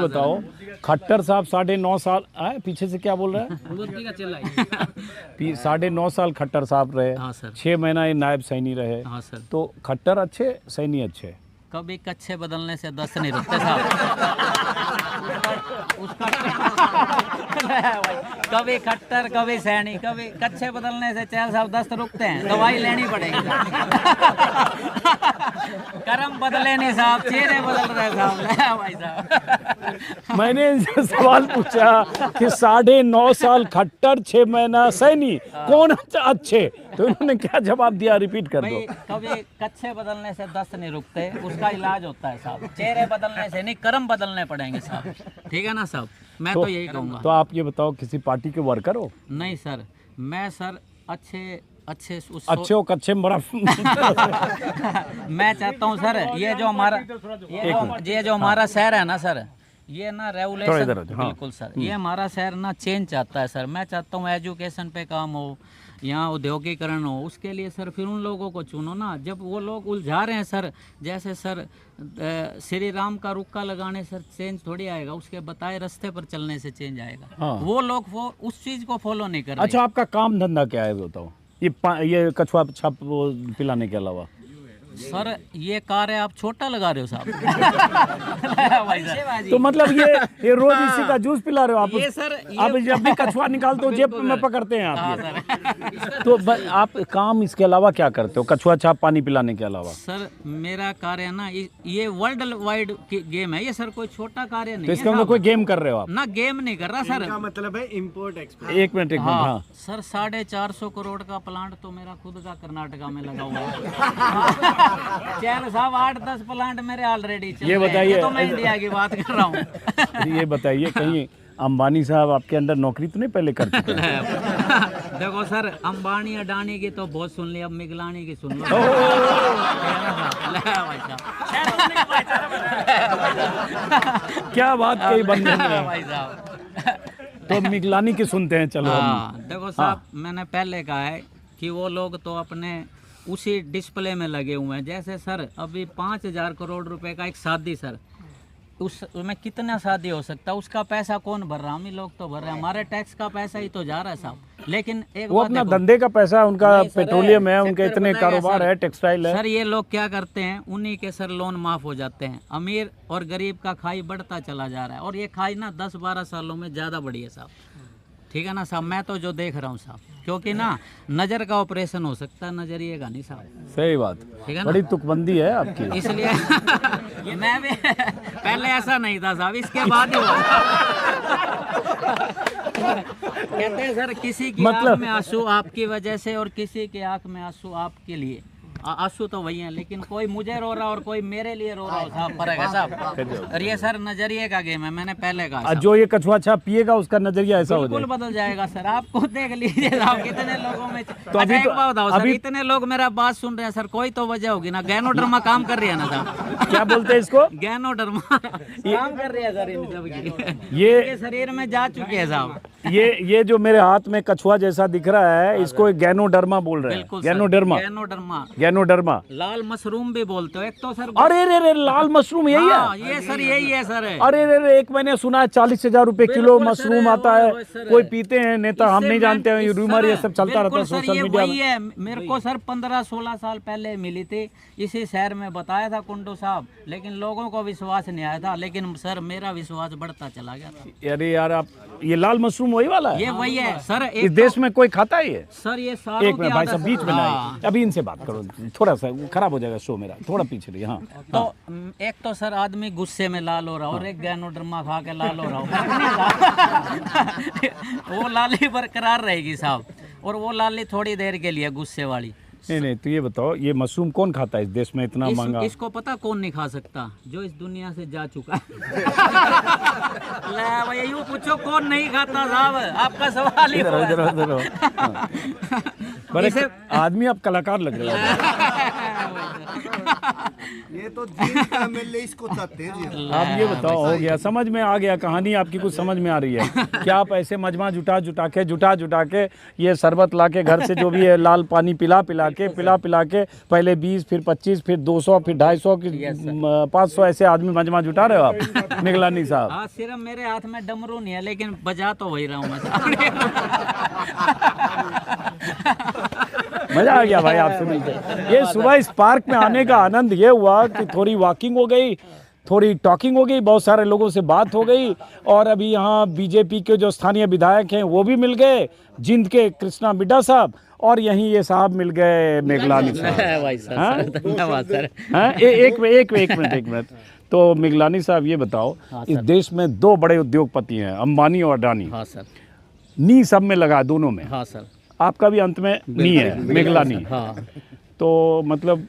बताओ खट्टर साहब 9.5 साल पीछे से क्या बोल रहे हैं? बुद्धि का चिल्लाई। 9.5 साल खट्टर साहब रहे, हाँ सर। 6 महीना ये नायब सैनी रहे। हाँ सर। तो खट्टर अच्छे, सैनी अच्छे? कभी कच्छे बदलने से 10 नहीं रुकते साहब। उसका कभी खट्टर, कभी सैनी, कभी कच्छे बदलने से चैल साहब 10 रुकते हैं, दवाई लेनी पड़ेगी। कर्म बदले नहीं साहब, चेहरे बदल रहे साहब। भाई साहब, मैंने इनसे सवाल पूछा कि 9.5 साल खट्टर, 6 महीना सैनी, कौन अच्छे? तो इन्होंने क्या जवाब दिया, रिपीट कर भाई दो। कभी कच्छे बदलने से 10 नहीं रुकते, उसका इलाज होता है साहब। चेहरे बदलने से नहीं, कर्म बदलने पड़ेंगे साहब, ठीक है ना साहब। मैं तो यही कहूँगा। तो आप ये बताओ, किसी पार्टी के वर्कर हो? नहीं सर, मैं सर अच्छे अच्छे और कच्चे में बड़ा मैं चाहता हूँ सर ये जो हमारा शहर है ना सर, ये ना रेगुलेशन बिल्कुल सर, ये हमारा शहर ना चेंज चाहता है सर। मैं चाहता हूँ एजुकेशन पे काम हो, यहाँ औद्योगिकरण हो, उसके लिए सर फिर उन लोगों को चुनो ना। जब वो लोग उलझा रहे हैं सर, जैसे सर श्री राम का रुक्का लगाने सर चेंज थोड़ी आएगा, उसके बताए रास्ते पर चलने से चेंज आएगा। हाँ। वो लोग वो उस चीज को फॉलो नहीं कर रहे। अच्छा, आपका काम धंधा क्या है बताओ, ये कछुआ छाप वो पिलाने के अलावा? सर ये कार्य आप छोटा लगा रहे हो साहब। तो मतलब ये रोज इसी का जूस पिला रहे हो आप? ये सर आप जब भी कछुआ निकालते हो जेब में पकड़ते हैं आप ये? तो आप काम इसके अलावा क्या करते हो, कछुआ छाप पानी पिलाने के अलावा? सर मेरा कार्य ना ये वर्ल्ड वाइड गेम है ये सर, कोई छोटा कार्य नहीं तो है। इसका मतलब कोई गेम कर रहे हो आप? ना गेम नहीं कर रहा सर, मतलब है इम्पोर्ट एक्सपोर्ट। एक मिनट हाँ। सर 450 करोड़ का प्लांट तो मेरा खुद का कर्नाटका में लगा हुआ है। चैन साहब 8-10 प्लांट मेरे ऑलरेडी चल रहे हैं। ये बताइए, तो मैं इंडिया की बात कर रहा हूँ। ये बताइए कहीं अंबानी साहब आपके अंदर नौकरी तो नहीं पहले कर चुके हैं? देखो सर अंबानी अडानी की तो बहुत सुन ली, अब मिगलानी की सुन लो। क्या बात कही बंदे ने। भाई साहब तो मिगलानी की सुनते हैं, चलो हाँ। देखो साहब मैंने पहले कहा है कि वो लोग तो अपने उसी डिस्प्ले में लगे हुए हैं। जैसे सर अभी 5,000 करोड़ रुपए का एक शादी सर, उसमें कितना शादी हो सकता है, उसका पैसा कौन भर रहा? हम ही लोग तो भर रहे हैं, हमारे टैक्स का पैसा ही तो जा रहा है साहब। लेकिन एक वो बात अपना देखो, धंधे का पैसा, उनका नहीं सर, पेट्रोलियम है, सेक्टर उनके इतने बताएगा कारोबार सर। है, टेक्सटाइल है। सर ये लोग क्या करते हैं, उन्हीं के सर लोन माफ हो जाते हैं। अमीर और गरीब का खाई बढ़ता चला जा रहा है, और ये खाई ना 10-12 सालों में ज़्यादा बढ़ी है साहब। ठीक है ना साहब, मैं तो जो देख रहा हूँ साहब, क्योंकि ना नज़र का ऑपरेशन हो सकता है, नजरिए का नहीं साहब। सही बात, ठीक है ना? बड़ी तुकबंदी है आपकी। इसलिए मैं भी पहले ऐसा नहीं था साहब, इसके बाद ही हुआ। कहते हैं सर किसी की मतलब आंख में आंसू आपकी वजह से और किसी की आंख में आंसू आपके लिए। आंसू तो वही है, लेकिन कोई मुझे रो रहा और कोई मेरे लिए रो रहा हो साहब, फर्क है साहब। और ये सर नजरिए का गेम है, मैंने पहले कहा। जो ये कछुआ छाप पिएगा उसका नजरिया ऐसा हो बिल्कुल जाएगा, बदल जाएगा सर। आपको देख लीजिए साहब कितने लोगों में। तो अभी एक तो- बात बताओ सर, अभी- इतने लोग मेरा बात सुन रहे हैं सर, कोई तो वजह होगी ना। गैनोडर्मा काम कर रही है ना साहब। क्या बोलते हैं इसको? गैनोडर्मा काम कर रही है सर इन सब की, ये शरीर में जा चुके हैं साहब। ये जो मेरे हाथ में कछुआ जैसा दिख रहा है, इसको गैनोडर्मा बोल रहे हैं। बिल्कुल गैनोडर्मा, गैनोडर्मा लाल मशरूम भी बोलते हो एक तो सर। अरे रे रे, लाल मशरूम यही हाँ, है? ये सर यही है सर। अरे रे रे, एक मैंने सुना है 40,000 रुपए किलो बिल्कुल मशरूम सर, आता वो है, सर। कोई पीते हैं नेता, हम नहीं जानते हैं, ये इस रूमर ये सर, सब चलता रहता है बिल्कुल सर, सोशल ये मीडिया वही में। है। मेरे को सर 15-16 साल पहले मिली थी, इसी शहर में बताया था कुंडू साहब, लेकिन लोगों को विश्वास नहीं आया था। लेकिन सर मेरा विश्वास बढ़ता चला गया। अरे यार, आप ये लाल मशरूम वही वाला है? ये वही है सर। इस देश में कोई खाता है ये? सर ये सारों एक मिनट की भाई आदत- साहब, बीच में हाँ। नहीं, अभी इनसे बात करो, थोड़ा सा खराब हो जाएगा शो मेरा, थोड़ा पीछे रहिए। हाँ, तो एक तो सर आदमी गुस्से में लाल हो रहा हो, और एक गैनोडर्मा खा के लाल हो रहा हो। वो लाली बरकरार रहेगी साहब, और वो लाली थोड़ी देर के लिए गुस्से वाली। नहीं, तो ये बताओ, ये मशरूम कौन खाता है इस देश में इतना महंगा? इसको पता कौन नहीं खा सकता? जो इस दुनिया से जा चुका है। ले भाई यूं पूछो कौन नहीं खाता साहब, आपका सवाल ही वो है। इधर हाँ। बड़े आदमी आप कलाकार लग रहे हो। ये तो जीन का मिल इसको चाहते हैं जी। आप ये बताओ, हो गया, समझ में आ गया, कहानी आपकी कुछ समझ में आ रही है क्या? आप ऐसे मजमा जुटा जुटा के ये शरबत ला के घर से, जो भी है लाल पानी पिला पिला के पहले 20, फिर 25, फिर 200, फिर 250, 500 ऐसे आदमी मजमा जुटा रहे हो आप निगलानी साहब? हाँ, सिर्फ मेरे हाथ में डमरू नहीं है, लेकिन बजा तो वही रहा हूँ मैं। मजा आ गया भाई आपसे मिलकर। ये सुबह इस पार्क में आने का आनंद ये हुआ कि थोड़ी वॉकिंग हो गई, थोड़ी टॉकिंग हो गई, बहुत सारे लोगों से बात हो गई, और अभी यहाँ बीजेपी के जो स्थानीय विधायक हैं वो भी मिल गए, जिंद के कृष्णा मिड्डा साहब, और यहीं ये साहब मिल गए मिगलानी साहब। भाई साहब धन्यवाद सर। हाँ, एक मिनट। तो मिगलानी साहब ये बताओ, इस देश में 2 बड़े उद्योगपति हैं, अंबानी और अडानी। हाँ सर। नी सब में लगा दोनों में। हाँ सर। आपका भी अंत में नी है, मिगलानी। हाँ। तो मतलब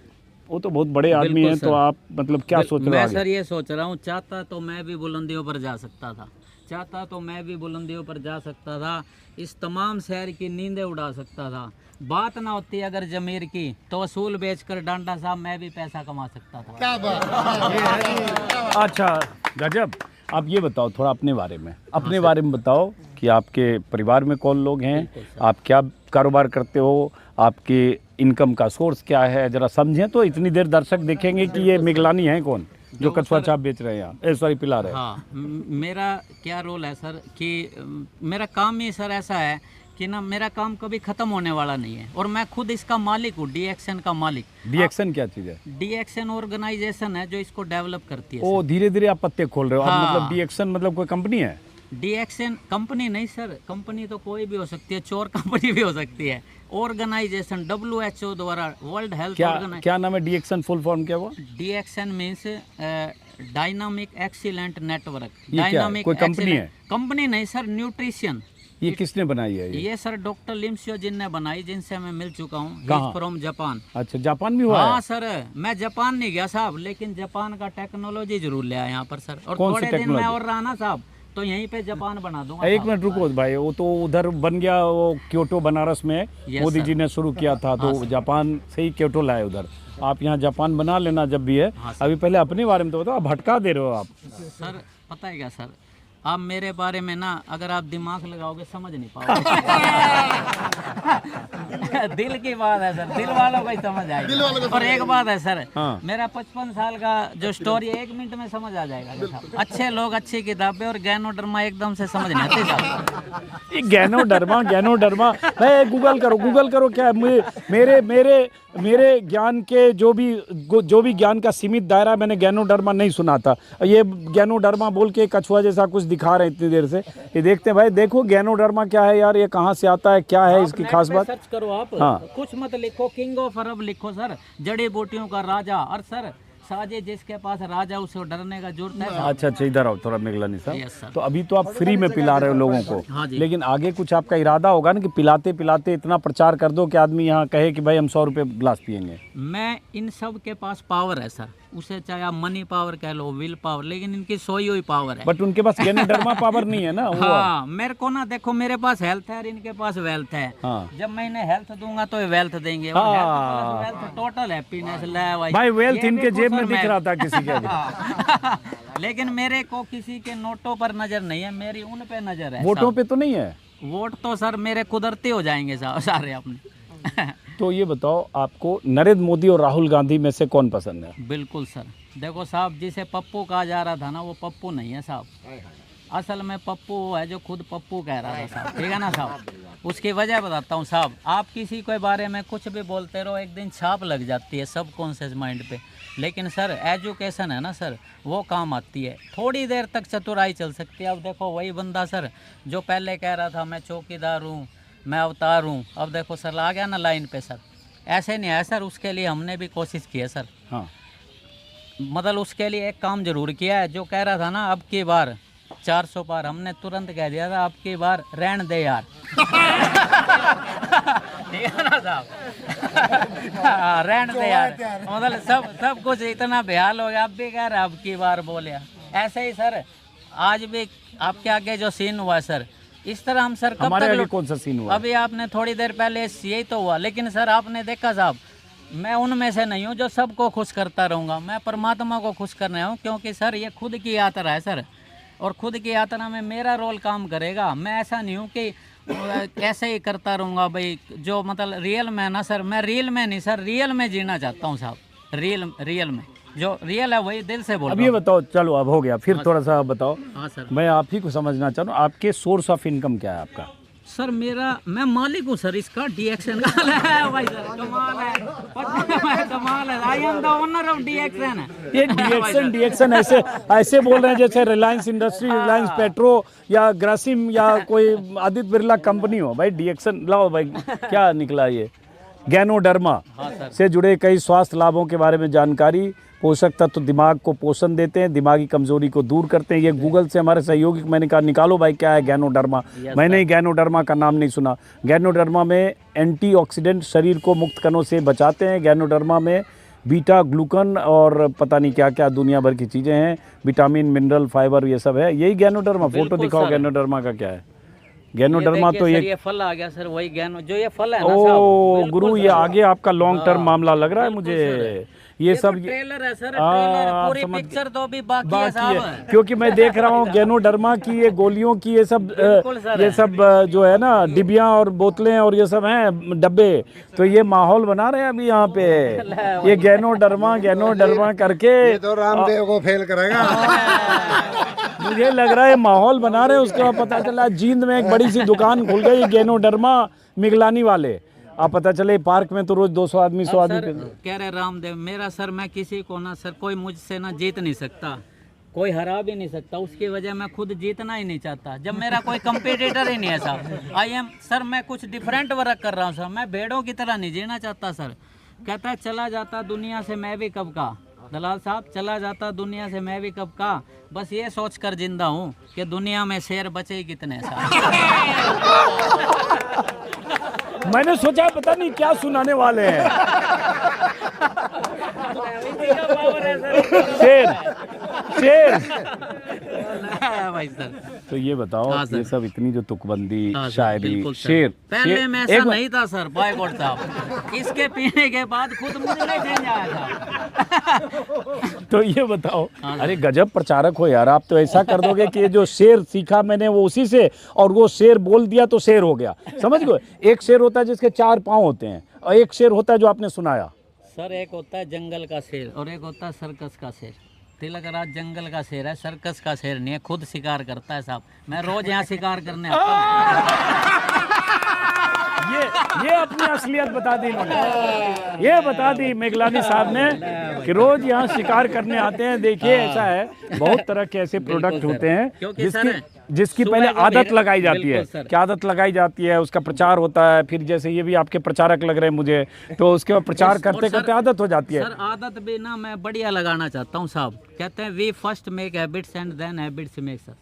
वो तो बहुत बड़े आदमी हैं, तो आप मतलब क्या सोच रहे हो मैं आगे? सर ये सोच रहा हूँ, चाहता तो मैं भी बुलंदियों पर जा सकता था, चाहता तो मैं भी बुलंदियों पर जा सकता था, इस तमाम शहर की नींदें उड़ा सकता था। बात ना होती अगर जमीर की तो असूल बेचकर डांडा साहब मैं भी पैसा कमा सकता था। क्या बात। अच्छा गजब। आप ये बताओ थोड़ा अपने बारे में, अपने बारे में बताओ कि आपके परिवार में कौन लोग हैं, आप क्या कारोबार करते हो, आपके इनकम का सोर्स क्या है, जरा समझें तो इतनी देर दर्शक देखेंगे कि ये मिगलानी है कौन जो कछुआ छाप बेच रहे हैं यहाँ, सॉरी पिला रहे हैं। हाँ, मेरा क्या रोल है सर कि मेरा काम ही सर ऐसा है कि ना मेरा काम कभी ख़त्म होने वाला नहीं है और मैं खुद इसका मालिक हूँ, डी-एक्शन का मालिक। डी-एक्शन क्या चीज़ है? डी-एक्शन ऑर्गेनाइजेशन है जो इसको डेवलप करती है। ओ धीरे धीरे आप पत्ते खोल रहे हो। हाँ। आप मतलब डी-एक्शन मतलब कोई कंपनी है? डी-एक्शन कंपनी नहीं सर, कंपनी तो कोई भी हो सकती है, चोर कंपनी भी हो सकती है। ऑर्गेनाइजेशन WHO द्वारा, वर्ल्ड हेल्थ ऑर्गेनाइजेशन। क्या नाम है डी-एक्शन? फुल फॉर्म क्या हुआ? D-action means dynamic excellent network. ये क्या है? कोई कंपनी है? कंपनी नहीं सर, न्यूट्रिशन। ये किसने बनाई है ये सर डॉक्टर लिम्सियो जिनने बनाई, जिनसे मैं मिल चुका हूँ, कहाँ? From Japan. अच्छा जापान भी हुआ है? हाँ सर, मैं जापान नहीं गया साहब, लेकिन जापान का टेक्नोलॉजी जरूर ले आया यहाँ पर सर। और कौन सी थोड़े दिन टेक्नोलॉजी? मैं और रहा ना साहब तो यहीं पे जापान बना दूंगा। एक मिनट रुको भाई, वो तो उधर बन गया, वो क्योटो बनारस में मोदी जी ने शुरू किया था, तो जापान से ही क्योटो लाए उधर। आप यहाँ जापान बना लेना जब भी है। अभी पहले अपने बारे में तो बताओ, आप भटका दे रहे हो आप। सर पता है क्या सर, आप मेरे बारे में ना अगर आप दिमाग लगाओगे समझ नहीं पाओगे। दिल की बात है सर, दिल वालों को ही समझ आएगी। और एक बात है सर, हाँ। मेरा 55 साल का जो स्टोरी है 1 मिनट में समझ आ जाएगा साहब। अच्छे लोग, अच्छी किताबें और गैनोडर्मा एकदम से समझ नहीं आती साहब। ये गैनोडर्मा भाई गूगल करो क्या है। मेरे ज्ञान के जो भी ज्ञान का सीमित दायरा, मैंने गैनोडर्मा नहीं सुना था। ये गैनोडर्मा बोल के कछुआ जैसा कुछ दिखा रहे हैं इतनी देर से। ये देखते हैं भाई, देखो गैनोडर्मा क्या है यार, ये कहाँ से आता है, क्या है इसकी खास बात? सर्च करो आप। हाँ। कुछ मत लिखो, किंग ऑफ अरब लिखो सर, जड़ी बूटियों का राजा। और सर साजे जिसके पास राजा उसे डरने का जरूरत है। अच्छा इधर आओ थोड़ा मिगलानी Yes, साहब। sir. तो अभी तो आप फ्री में पिला रहे हो लोगों को, हाँ जी। लेकिन आगे कुछ आपका इरादा होगा ना कि पिलाते पिलाते इतना प्रचार कर दो कि आदमी यहाँ कहे कि भाई हम 100 रुपये गिलास पियेंगे। मैं इन सब के पास पावर है सर, उसे चाहे आप मनी पावर कह लो, विल पावर, लेकिन इनकी सोई हुई पावर है। बट उनके पास गैनोडर्मा पावर नहीं है ना वो। हाँ, मेरे को ना देखो, मेरे पास हेल्थ है और इनके पास वेल्थ है। हाँ। जब मैं इन्हें हेल्थ दूंगा तो ये वेल्थ देंगे। हाँ। वेल्थ टोटल हैप्पीनेस भाई वेल्थ इनके जेब में दिख रहा था किसी के। लेकिन मेरे को किसी के नोटों पर नजर नहीं है, मेरी उन पे नजर है। वोटों पे तो नहीं है? वोट तो सर मेरे कुदरती हो जाएंगे सारे अपने। तो ये बताओ, आपको नरेंद्र मोदी और राहुल गांधी में से कौन पसंद है? बिल्कुल सर, देखो साहब, जिसे पप्पू कहा जा रहा था ना, वो पप्पू नहीं है साहब। असल में पप्पू वो है जो खुद पप्पू कह रहा था साहब, ठीक है ना साहब। उसकी वजह बताता हूँ साहब, आप किसी के बारे में कुछ भी बोलते रहो, एक दिन छाप लग जाती है सबकॉन्शियस माइंड पे। लेकिन सर एजुकेशन है ना सर, वो काम आती है। थोड़ी देर तक चतुराई चल सकती है। अब देखो वही बंदा सर जो पहले कह रहा था मैं चौकीदार हूँ, मैं अवतार हूँ, अब देखो सर आ गया ना लाइन पे सर। ऐसे नहीं है सर, उसके लिए हमने भी कोशिश की है सर। हाँ। मतलब उसके लिए एक काम जरूर किया है। जो कह रहा था ना अब की बार 400 पार, हमने तुरंत कह दिया था अब की बार रहन दे यार। ठीक है ना साहब। रहन दे यार, मतलब सब कुछ इतना बेहाल हो गया, अब भी कह रहा अब की बार बोलिया। ऐसे ही सर आज भी आपके आगे जो सीन हुआ सर, इस तरह हम सर कब हमारे आगे तक कौन सा सीन हुआ? अभी आपने थोड़ी देर पहले यही तो हुआ। लेकिन सर आपने देखा साहब, मैं उनमें से नहीं हूँ जो सबको खुश करता रहूँगा, मैं परमात्मा को खुश करने हूँ। क्योंकि सर ये खुद की यात्रा है सर, और खुद की यात्रा में मेरा रोल काम करेगा। मैं ऐसा नहीं हूँ कि ऐसे ही करता रहूँगा भाई। जो मतलब रियल में ना सर, मैं रियल में नहीं सर, रियल में जीना चाहता हूँ साहब। रियल में जो रियल है वही दिल से बोल अब ये बताओ, चलो अब हो गया, फिर थोड़ा सा बताओ। हाँ सर। मैं आप ही को समझना चाह रहा हूँ, आपके सोर्स ऑफ इनकम क्या है आपका? सर मैं मालिक हूँ सर इसका, डी-एक्शन का। भाई सर कमाल है, कमाल है। I am the owner of D-action. ये डी-एक्शन ऐसे बोल रहे हैं जैसे रिलायंस इंडस्ट्री, रिलायंस पेट्रो या ग्रासिम या कोई आदित्य बिरला कंपनी हो। भाई डी-एक्शन लाओ भाई, क्या निकला ये? गैनोडर्मा से जुड़े कई स्वास्थ्य लाभों के बारे में जानकारी। पोषक तत्व दिमाग को पोषण देते हैं, दिमागी कमजोरी को दूर करते हैं। ये गूगल से हमारे सहयोगी, मैंने कहा निकालो भाई क्या है गैनोडर्मा। मैंने ही गैनोडर्मा का नाम नहीं सुना। गैनोडर्मा में एंटीऑक्सीडेंट शरीर को मुक्त कणों से बचाते हैं। गैनोडर्मा में बीटा ग्लूकन और पता नहीं क्या क्या दुनिया भर की चीज़ें हैं, विटामिन मिनरल फाइबर ये सब है। यही गैनोडर्मा, फोटो बिल्कुल दिखाओ सर। गैनोडर्मा का क्या है। गैनोडर्मा तो ये ये फल आ गया सर, वही गैनो जो ये फल है ना ओ साहब। गुरु, ये आगे आपका लॉन्ग टर्म मामला लग रहा है मुझे। ये सब ट्रेलर है सर, ट्रेलर, पूरी पिक्चर तो अभी बाकी है साहब। क्योंकि मैं देख रहा हूँ गैनोडर्मा की ये गोलियों की ये सब जो है ना डिबियाँ और बोतलें और ये सब हैं डब्बे, तो ये माहौल बना रहे हैं अभी यहाँ पे ये गैनोडर्मा करके। ये तो रामदेव को फेल करेगा। मुझे लग रहा है माहौल बना रहे हैं। उसके बाद पता चला जींद में एक बड़ी सी दुकान खुल गई गैनोडर्मा मिगलानी वाले। अब पता चले पार्क में तो रोज 200 आदमी 100 आदमी कह रहे रामदेव मेरा सर, मैं किसी को ना सर, कोई मुझसे ना जीत नहीं सकता, कोई हरा भी नहीं सकता, उसकी वजह मैं खुद जीतना ही नहीं चाहता। जब मेरा कोई कंपटीटर ही नहीं है साहब, आई एम सर, मैं कुछ डिफरेंट वर्क कर रहा हूँ सर, मैं भेड़ों की तरह नहीं जीना चाहता सर। कहता है चला जाता दुनिया से मैं भी कब का, दलाल साहब चला जाता दुनिया से मैं भी कब का, बस ये सोच कर जिंदा हूँ कि दुनिया में शेर बचे कितने साहब। मैंने सोचा पता नहीं क्या सुनाने वाले हैं। शेर भाई सर, तो ये बताओ ये सब इतनी जो तुकबंदी शायरी शेर पहले में ऐसा नहीं था सर बायगॉड साहब, इसके पीने के बाद खुद मुझे नहीं चेंज आया था। तो ये बताओ, अरे गजब प्रचारक हो यार आप, तो ऐसा कर दोगे कि ये जो शेर सीखा मैंने वो उसी से, और वो शेर बोल दिया तो शेर हो गया, समझ गए। एक शेर होता है जिसके 4 पाँव होते हैं, और एक शेर होता है जो आपने सुनाया सर, एक होता है जंगल का शेर और एक होता है सर्कस का शेर। तिलक राज जंगल का शेर है, सर्कस का शेर नहीं है, खुद शिकार करता है साहब। मैं रोज यहाँ शिकार करने आता हूँ। ये अपनी असलियत बता दी इन्होंने, ये बता दी मिगलानी साहब ने कि रोज यहाँ शिकार करने आते हैं। देखिए ऐसा है, बहुत तरह के ऐसे प्रोडक्ट होते हैं जिसकी पहले आदत लगाई जाती है। क्या आदत लगाई जाती है, उसका प्रचार होता है, फिर जैसे ये भी आपके प्रचारक लग रहे हैं मुझे, तो उसके बाद प्रचार करते करते आदत हो जाती है। सर आदत भी ना मैं बढ़िया लगाना चाहता हूँ साहब। कहते हैं we first make habits and then habits make us.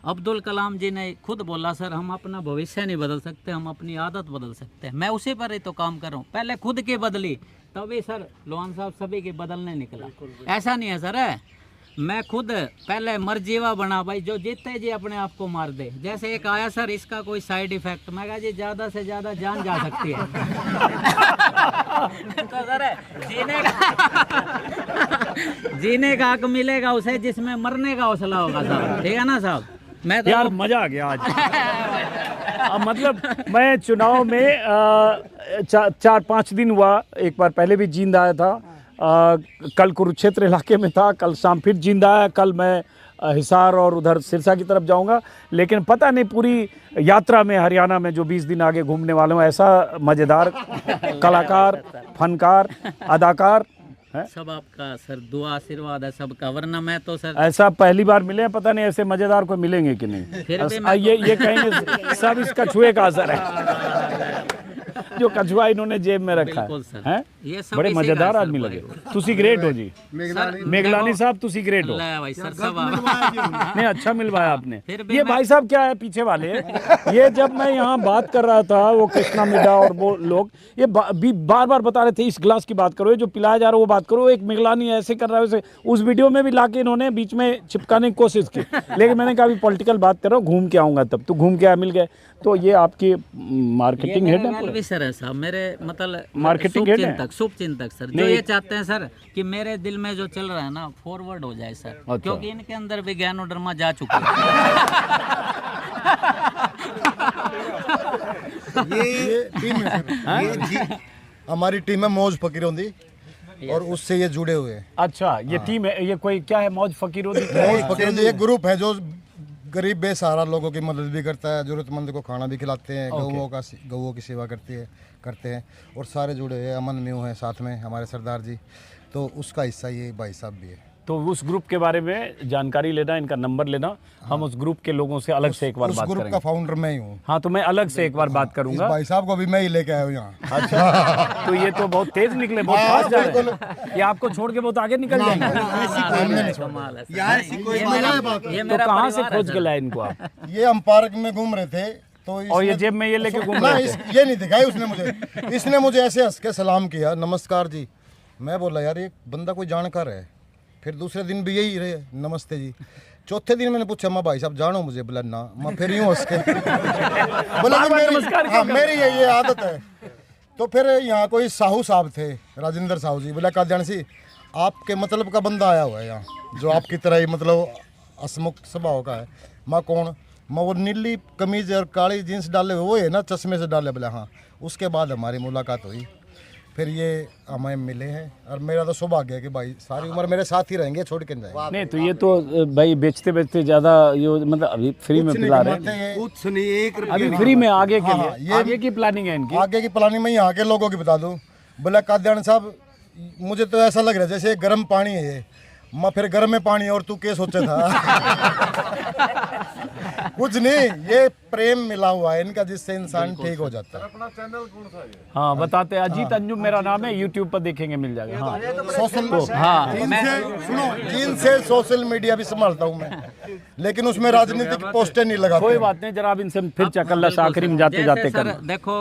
Abdul Kalam ji ने खुद बोला सर, हम अपना भविष्य नहीं बदल सकते, हम अपनी आदत बदल सकते हैं। मैं उसी पर ही तो काम कर रहा हूँ, पहले खुद की बदली तभी सर लोहान साहब सभी के बदलने निकला। ऐसा नहीं है सर, मैं खुद पहले मरजीवा बना भाई, जो जीते जी अपने आप को मार दे। जैसे एक आया सर, इसका कोई साइड इफेक्ट, मैं कहा जी ज़्यादा से ज़्यादा जान जा सकती है। तो सर जीने का हक मिलेगा उसे जिसमें मरने का हौसला होगा साहब, ठीक है ना साहब। मैं तो यार मजा आ गया आज। मतलब मैं चुनाव में 4-5 दिन हुआ, एक बार पहले भी जींद आया था, कल कुरुक्षेत्र इलाके में था, कल शाम फिर जींद आया, कल मैं हिसार और उधर सिरसा की तरफ जाऊंगा। लेकिन पता नहीं पूरी यात्रा में हरियाणा में जो 20 दिन आगे घूमने वाले हूँ, ऐसा मज़ेदार कलाकार, फनकार, अदाकार है। सब आपका सर दुआ आशीर्वाद है सबका, वरना मैं तो सर ऐसा पहली बार मिले हैं, पता नहीं ऐसे मज़ेदार कोई मिलेंगे कि नहीं। फिर भी ये कहेंगे सब इस कछुए का असर है, जो कछुआ इन्होंने जेब में रखा है। ये सब बड़े मजेदार आदमी लगे। तुसी ग्रेट हो जी मेघलानी साहब, तुसी ग्रेट हो। भाई सर सब नहीं अच्छा मिलवाया आपने। ये भाई साहब क्या है पीछे वाले, ये जब मैं यहाँ बात कर रहा था, वो कृष्णा मिड्डा और वो लोग ये बार बार बता रहे थे इस गिलास की बात करो, जो पिलाया जा रहा है वो बात करो, एक मेघलानी ऐसे कर रहा है वैसे। उस वीडियो में भी लाके इन्होंने बीच में चिपकाने की कोशिश की, लेकिन मैंने कहा अभी पॉलिटिकल बात कर रहा हूँ, घूम के आऊंगा तब। तो घूम के आया, मिल गए। तो ये आपकी मार्केटिंग हेड है सर, है साहब मेरे मतलब मार्केटिंग हेड है, शुभ चिंतक सर, जो ये चाहते हैं सर कि मेरे दिल में जो चल रहा है ना फॉरवर्ड हो जाए सर। अच्छा। क्योंकि इनके अंदर भी गैनोडर्मा जा चुका है। ये टीम है, हमारी टीम है मौज फकीरोंदी, और उससे ये जुड़े हुए हैं। अच्छा ये टीम है, ये कोई क्या है मौज फकीरोंदी? मौज फकीरोंदी एक ग्रुप है जो गरीब बेसहारा लोगों की मदद भी करता है, जरूरतमंद को खाना भी खिलाते हैं, गऊओं की सेवा करते हैं, और सारे जुड़े हुए। अमन म्यू है साथ में हमारे सरदार जी, तो उसका हिस्सा ये भाई साहब भी है। तो उस ग्रुप के बारे में जानकारी लेना, इनका नंबर लेना। हाँ। हम उस ग्रुप के लोगों से अलग से एक बार बात करेंगे। उस ग्रुप का फाउंडर मैं ही हूँ। हाँ तो मैं अलग से एक बार बात करूंगा। भाई साहब को भी मैं ही लेके आया हूँ यहाँ। अच्छा तो ये तो बहुत तेज निकले, बहुत फास्ट जा रहे हैं। ये आपको छोड़ के बहुत आगे निकल जाएंगे। तो कहाँ से खोज के लाए इनको आप? ये हम पार्क में घूम रहे थे तो और ये जेब में ये लेके घूम रहे थे? ये नहीं दिखाई उसने मुझे, इसने मुझे ऐसे हंस के सलाम किया, नमस्कार जी, मैं बोला यार ये बंदा कोई जानकार है। फिर दूसरे दिन भी यही रहे, नमस्ते जी। चौथे दिन मैंने पूछा मैं भाई साहब जानो मुझे, बोला ना। मैं फिर यूँ हंस के बोला मेरी ये आदत है। तो फिर यहाँ कोई साहू साहब थे, राजेंद्र साहू जी। बोला काद्यान सी आपके मतलब का बंदा आया हुआ है यहाँ, जो आपकी तरह ही मतलब हसमुख स्वभाव का है। मैं कौन? मैं वो नीली कमीज और काली जीन्स डाले हुए वो है ना, चश्मे से डाले। बोला हाँ। उसके बाद हमारी मुलाकात हुई, फिर ये हमें मिले हैं। और मेरा तो सौभाग्य है कि भाई सारी उम्र मेरे साथ ही रहेंगे, छोड़ के नहीं जाएंगे। नहीं तो ये तो भाई बेचते बेचते ज़्यादा ये मतलब अभी फ्री में पिला रहे हैं, कुछ नहीं, 1 रुपया अभी फ्री में। आगे के हाँ, लिए आगे की प्लानिंग है इनकी। आगे की प्लानिंग मैं यहाँ के लोगों की बता दूँ। बोला काद्यान साहब मुझे तो ऐसा लग रहा है जैसे गर्म पानी है ये। मैं फिर गर्म में पानी और तू क्या सोचा था? कुछ नहीं, ये प्रेम मिला हुआ है इनका, जिससे इंसान ठीक हो जाता है। अपना चैनल कौन सा है? हाँ बताते हैं। अजीत अंजुम मेरा नाम है, यूट्यूब पर देखेंगे, मिल जाएगा। हाँ सोशल हाँ जीन से सोशल मीडिया भी संभालता हूँ मैं, लेकिन उसमें राजनीतिक पोस्टर नहीं लगाता। कोई बात नहीं, जरा आप इनसे फिर चकल्ला आखिरी में जाते जाते सर कर। देखो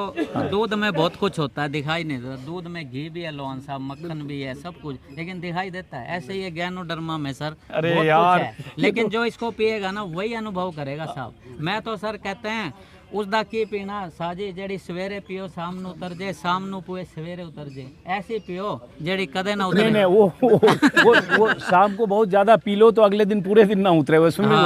दूध में बहुत कुछ होता है, दिखाई नहीं देता। दूध में घी भी है लोन साहब, मक्खन भी है, सब कुछ, लेकिन दिखाई देता है। ऐसे ही गैनोडर्मा में सर अरे बहुत यार, कुछ है, लेकिन जो इसको पिएगा ना वही अनुभव करेगा साहब। मैं तो सर कहते हैं उसदा की पीना साजी जेड़ी सवेरे पियो शाम ਨੂੰ उतर जे, शाम ਨੂੰ पुए सवेरे उतर जे। ऐसी पियो जेड़ी कदे ना उतरे। नहीं वो शाम को बहुत ज्यादा पी लो तो अगले दिन पूरे दिन ना उतरे वो स्विमिंग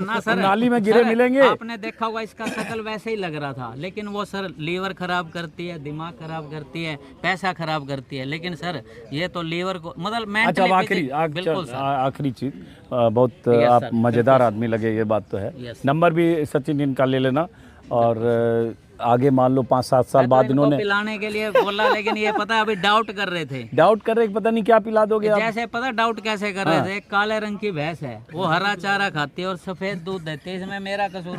ना सर नाली में गिरे मिलेंगे। आपने देखा होगा इसका शक्ल वैसे ही लग रहा था, लेकिन वो सर लीवर खराब करती है, दिमाग खराब करती है, पैसा खराब करती है। लेकिन सर ये तो लीवर को मतलब अच्छा आखिरी चीज, बहुत आप मजेदार आदमी लगे, ये बात तो है। नंबर भी सचिन इनका ले लेना, और आगे मान लो 5-7 साल बाद इन्होंने पिलाने के लिए बोला, लेकिन ये पता अभी डाउट कर रहे थे। डाउट कर रहे पता नहीं क्या पिला दोगे आप। जैसे पता डाउट कैसे कर रहे थे, काले रंग की भैंस है, वो हरा चारा खाती है और सफेद दूध देती है, इसमें मेरा कसूर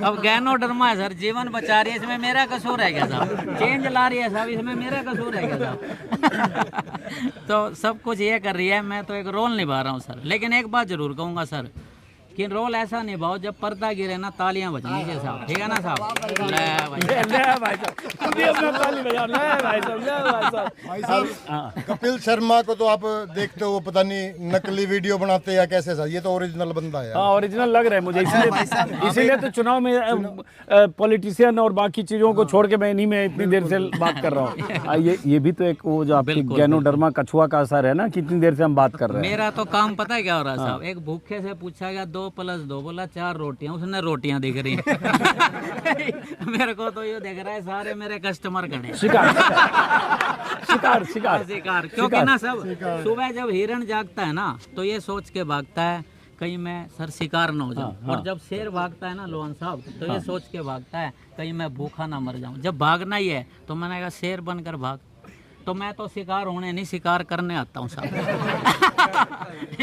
अब गैनोडर्मा है सर, जीवन बचा रही है, इसमें मेरा कसूर है क्या साहब? चेंज ला रही है साहब, इसमें मेरा कसूर है क्या साहब? तो सब कुछ ये कर रही है, मैं तो एक रोल निभा रहा हूँ सर। लेकिन एक बात जरूर कहूँगा सर कि रोल ऐसा निभाओ जब पर्दा गिरे ना तालियां बजनी चाहिए साहब, ठीक है ना साहब? भाई साहब कपिल शर्मा को तो आप देखते हो, वो पता नहीं नकली वीडियो बनाते हैं या कैसे साहब, ये तो ओरिजिनल बंदा है। हाँ ओरिजिनल लग रहा है मुझे, इसीलिए तो चुनाव में पॉलिटिशियन और बाकी चीजों को छोड़ के मैं इन्हीं में इतनी देर से बात कर रहा हूँ। ये भी तो एक वो जो आपकी गैनोडर्मा कछुआ का असर है ना, कितनी देर से हम बात कर रहे हैं। मेरा तो काम पता है क्या हो रहा है साहब, एक भूखे से पूछा गया 2 + 2, बोला 4 रोटियां, उसने रोटियां दिख रही हैं। मेरे को तो ये दिख रहा है सारे मेरे कस्टमर खड़े। शिकार शिकार शिकार शिकार क्योंकि ना सब सुबह जब हिरण जागता है ना तो ये सोच के भागता है कहीं मैं सर शिकार ना हो जाऊं। और जब शेर भागता है ना लोहान साहब तो ये सोच के भागता है कहीं मैं भूखा ना मर जाऊं। जब भागना ही है तो मैंने कहा शेर बनकर भाग, तो मैं तो शिकार होने नहीं शिकार करने आता हूँ साहब।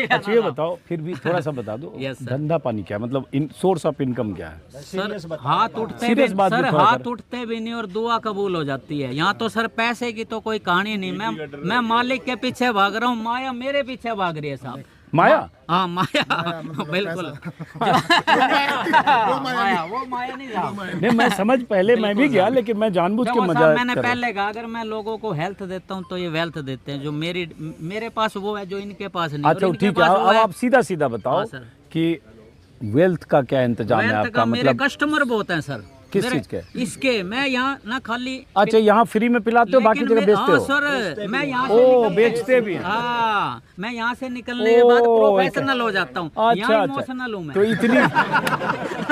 अच्छा ये बताओ फिर भी थोड़ा सा बता दो, धंधा पानी क्या है, मतलब सोर्स ऑफ इनकम क्या है? सर हाथ उठते भी सर हाथ उठते भी नहीं और दुआ कबूल हो जाती है। यहाँ तो सर पैसे की तो कोई कहानी नहीं, मैं मालिक के पीछे भाग रहा हूँ, माया मेरे पीछे भाग रही है साहब। माया? हाँ माया बिल्कुल। वो माया नहीं था। नहीं मैं समझ, पहले मैं भी गया लेकिन मैं जानबूझ के मजा मैंने पहले कहा अगर मैं लोगों को हेल्थ देता हूँ तो ये वेल्थ देते हैं, जो मेरे पास वो है जो इनके पास नहीं। अच्छा ठीक है, अब आप सीधा सीधा बताओ कि वेल्थ का क्या इंतजाम है आपका? मेरे कस्टमर बहुत हैं सर। किस चीज के? इसके मैं यहाँ ना खाली अच्छा यहाँ फ्री में पिलाते हो, बाकी जगह बेचते हो? सर मैं यहाँ से बेचते भी हैं। हाँ मैं यहाँ से निकलने के बाद प्रोफेशनल हो जाता हूँ। अच्छा इमोशनल हूँ मैं। तो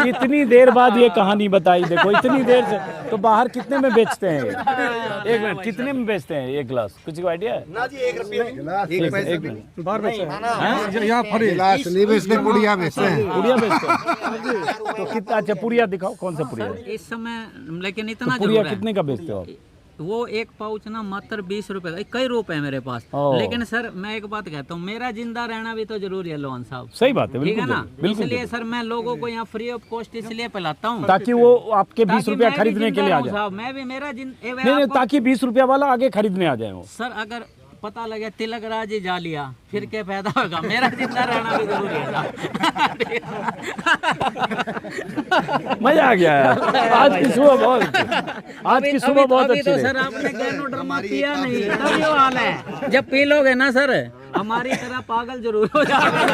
इतनी देर बाद ये कहानी बताई, देखो इतनी देर से। तो बाहर कितने में बेचते हैं? एक मिनट, कितने में बेचते हैं एक गिलास? कुछ को आइडिया है? ना जी 1 रुपया बाहर पुड़िया बेचते हैं। पुड़िया बेचते हैं तो कितना? अच्छा पुड़िया दिखाओ, कौन सा पुड़िया है इस समय? लेकिन इतना तो पुड़िया कितने का बेचते हो आप? वो एक पाउच ना मात्र 20 रुपए का, कई रुपए है मेरे पास। लेकिन सर मैं एक बात कहता हूँ, मेरा जिंदा रहना भी तो जरूरी है लोहान साहब। सही बात है, ठीक है ना? इसलिए सर मैं लोगों को यहाँ फ्री ऑफ कॉस्ट इसलिए पिलाता हूँ ताकि वो आपके 20 रुपया खरीदने के लिए आ जाए। मैं भी मेरा नहीं, ताकि 20 रुपया वाला आगे खरीदने आ जाए। सर अगर पता लगे तिलक राज ही जा लिया, फिर क्या फायदा होगा? मेरा जिंदा रहना भी जरूरी है। मजा आ गया यार। आज की सुबह बहुत अभी अच्छी तो रही। सर आपने गैनोडर्मा पिया नहीं, तब ये हाल है। जब पी लोगे ना सर, हमारी तरह पागल जरूर हो जाएगा।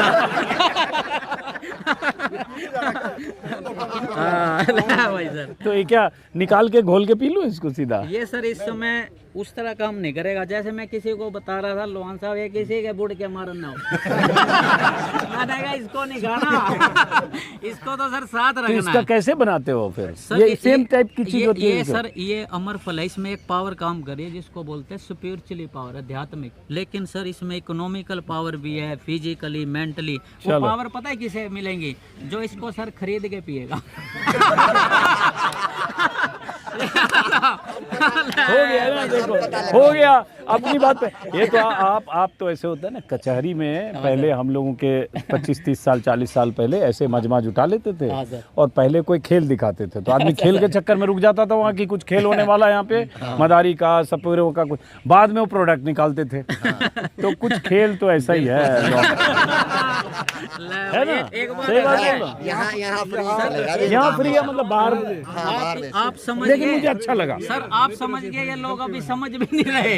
भाई सर, तो ये क्या निकाल के घोल के पी लूं इसको सीधा? ये सर इस समय उस तरह काम नहीं करेगा जैसे मैं किसी को बता रहा था, लोहान साहब ये किसी के बुढ़ के मारना हो। मैंने कहा इसको नहीं खाना, इसको तो सर साथ तो रखना इसका है। कैसे बनाते हो फिर? सर, ये सेम टाइप की चीज होती है ये इसमें? सर ये अमर फल है, इसमें एक पावर काम करिए जिसको बोलते हैं स्पिरिचुअली पावर, आध्यात्मिक। लेकिन सर इसमें इकोनॉमिकल पावर भी है, फिजिकली, मेंटली। वो चलो। पावर पता है किसे मिलेंगी? जो इसको सर खरीद के पिएगा। हो गया ना, देखो हो गया अपनी बात पे। ये तो आप तो ऐसे होता है ना, कचहरी में पहले हम लोगों के 25-30 साल 40 साल पहले ऐसे मजमा जुटा लेते थे हाँ सर। और पहले कोई खेल दिखाते थे तो आदमी खेल के चक्कर में रुक जाता था, वहाँ की कुछ खेल होने वाला यहाँ पे मदारी का, सपेरों का कुछ, बाद में वो प्रोडक्ट निकालते थे। तो कुछ खेल तो ऐसा ही है ना? एक बात सही बात है, बोल रहा हूँ। यहाँ यहाँ फ्री है मतलब बाहर। आप समझ लेकिन गए मुझे अच्छा लगा। सर, आप समझ गए, ये लोग अभी समझ भी नहीं रहे।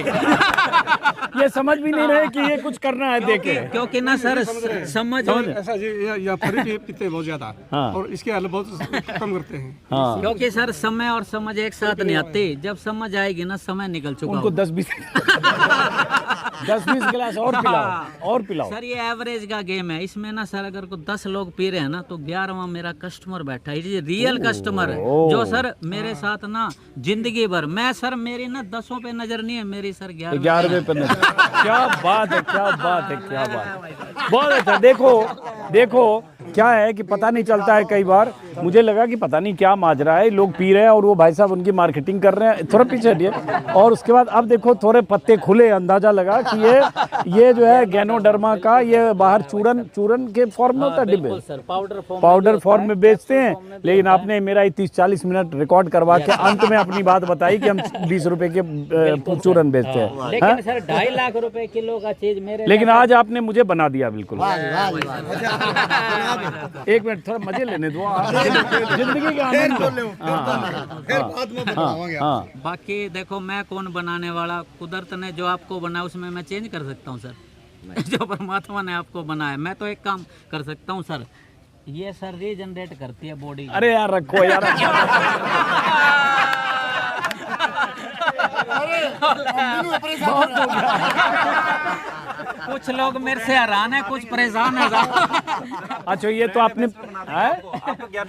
ये समझ भी नहीं रहे कि ये कुछ करना है देखे। क्योंकि ना सर समझ ऐसा जी या फ्री पीते हैं बहुत ज्यादा, हाँ। और इसके हाल बहुत कम करते हैं। हाँ, क्योंकि सर समय और समझ एक साथ नहीं आते। जब समझ आएगी ना, समय निकल चुका उनको होगा। 10-20 गिलास और पिलाओ और पिलाओ। सर ये एवरेज का गेम है। इसमें ना सर अगर को 10 लोग पी रहे हैं ना, तो 11वां मेरा कस्टमर बैठा है, ये रियल कस्टमर है जो सर मेरे साथ ना जिंदगी भर। मैं सर मेरी ना 10 पे नजर नहीं है, मेरी सर 11वें पे नजर। क्या बात है, क्या बात है, क्या बात है। बहुत अच्छा। देखो क्या है कि पता नहीं चलता है कई बार। मुझे लगा कि पता नहीं क्या माजरा है, लोग पी रहे हैं और वो भाई साहब उनकी मार्केटिंग कर रहे हैं। थोड़ा पीछे हटिए। और उसके बाद अब देखो थोड़े पत्ते खुले, अंदाजा लगा कि ये जो है गैनोडर्मा का, ये बाहर चूरन के फॉर्म में होता है, डिब्बे सर पाउडर फॉर्म में बेचते हैं। लेकिन आपने मेरा 30-40 मिनट रिकॉर्ड करवा के अंत में अपनी बात बताई कि हम 20 रुपए के चूरन बेचते हैं। लेकिन सर 2.5 लाख रुपए किलो का चीज मेरे लेकिन आज आपने मुझे बना दिया बिल्कुल। एक मिनट थोड़ा मजे लेने दो, जिंदगी का आनंद लो। हाँ, बाकी देखो मैं कौन बनाने वाला, कुदरत ने जो आपको बनाया उसमें मैं चेंज कर सकता हूँ सर। जो परमात्मा ने आपको बनाया, मैं तो एक काम कर सकता हूँ सर, ये सर रीजनरेट करती है बॉडी। अरे यार रखो यार। कुछ लोग मेरे से हैरान है, कुछ परेशान है। अच्छा ये तो आपने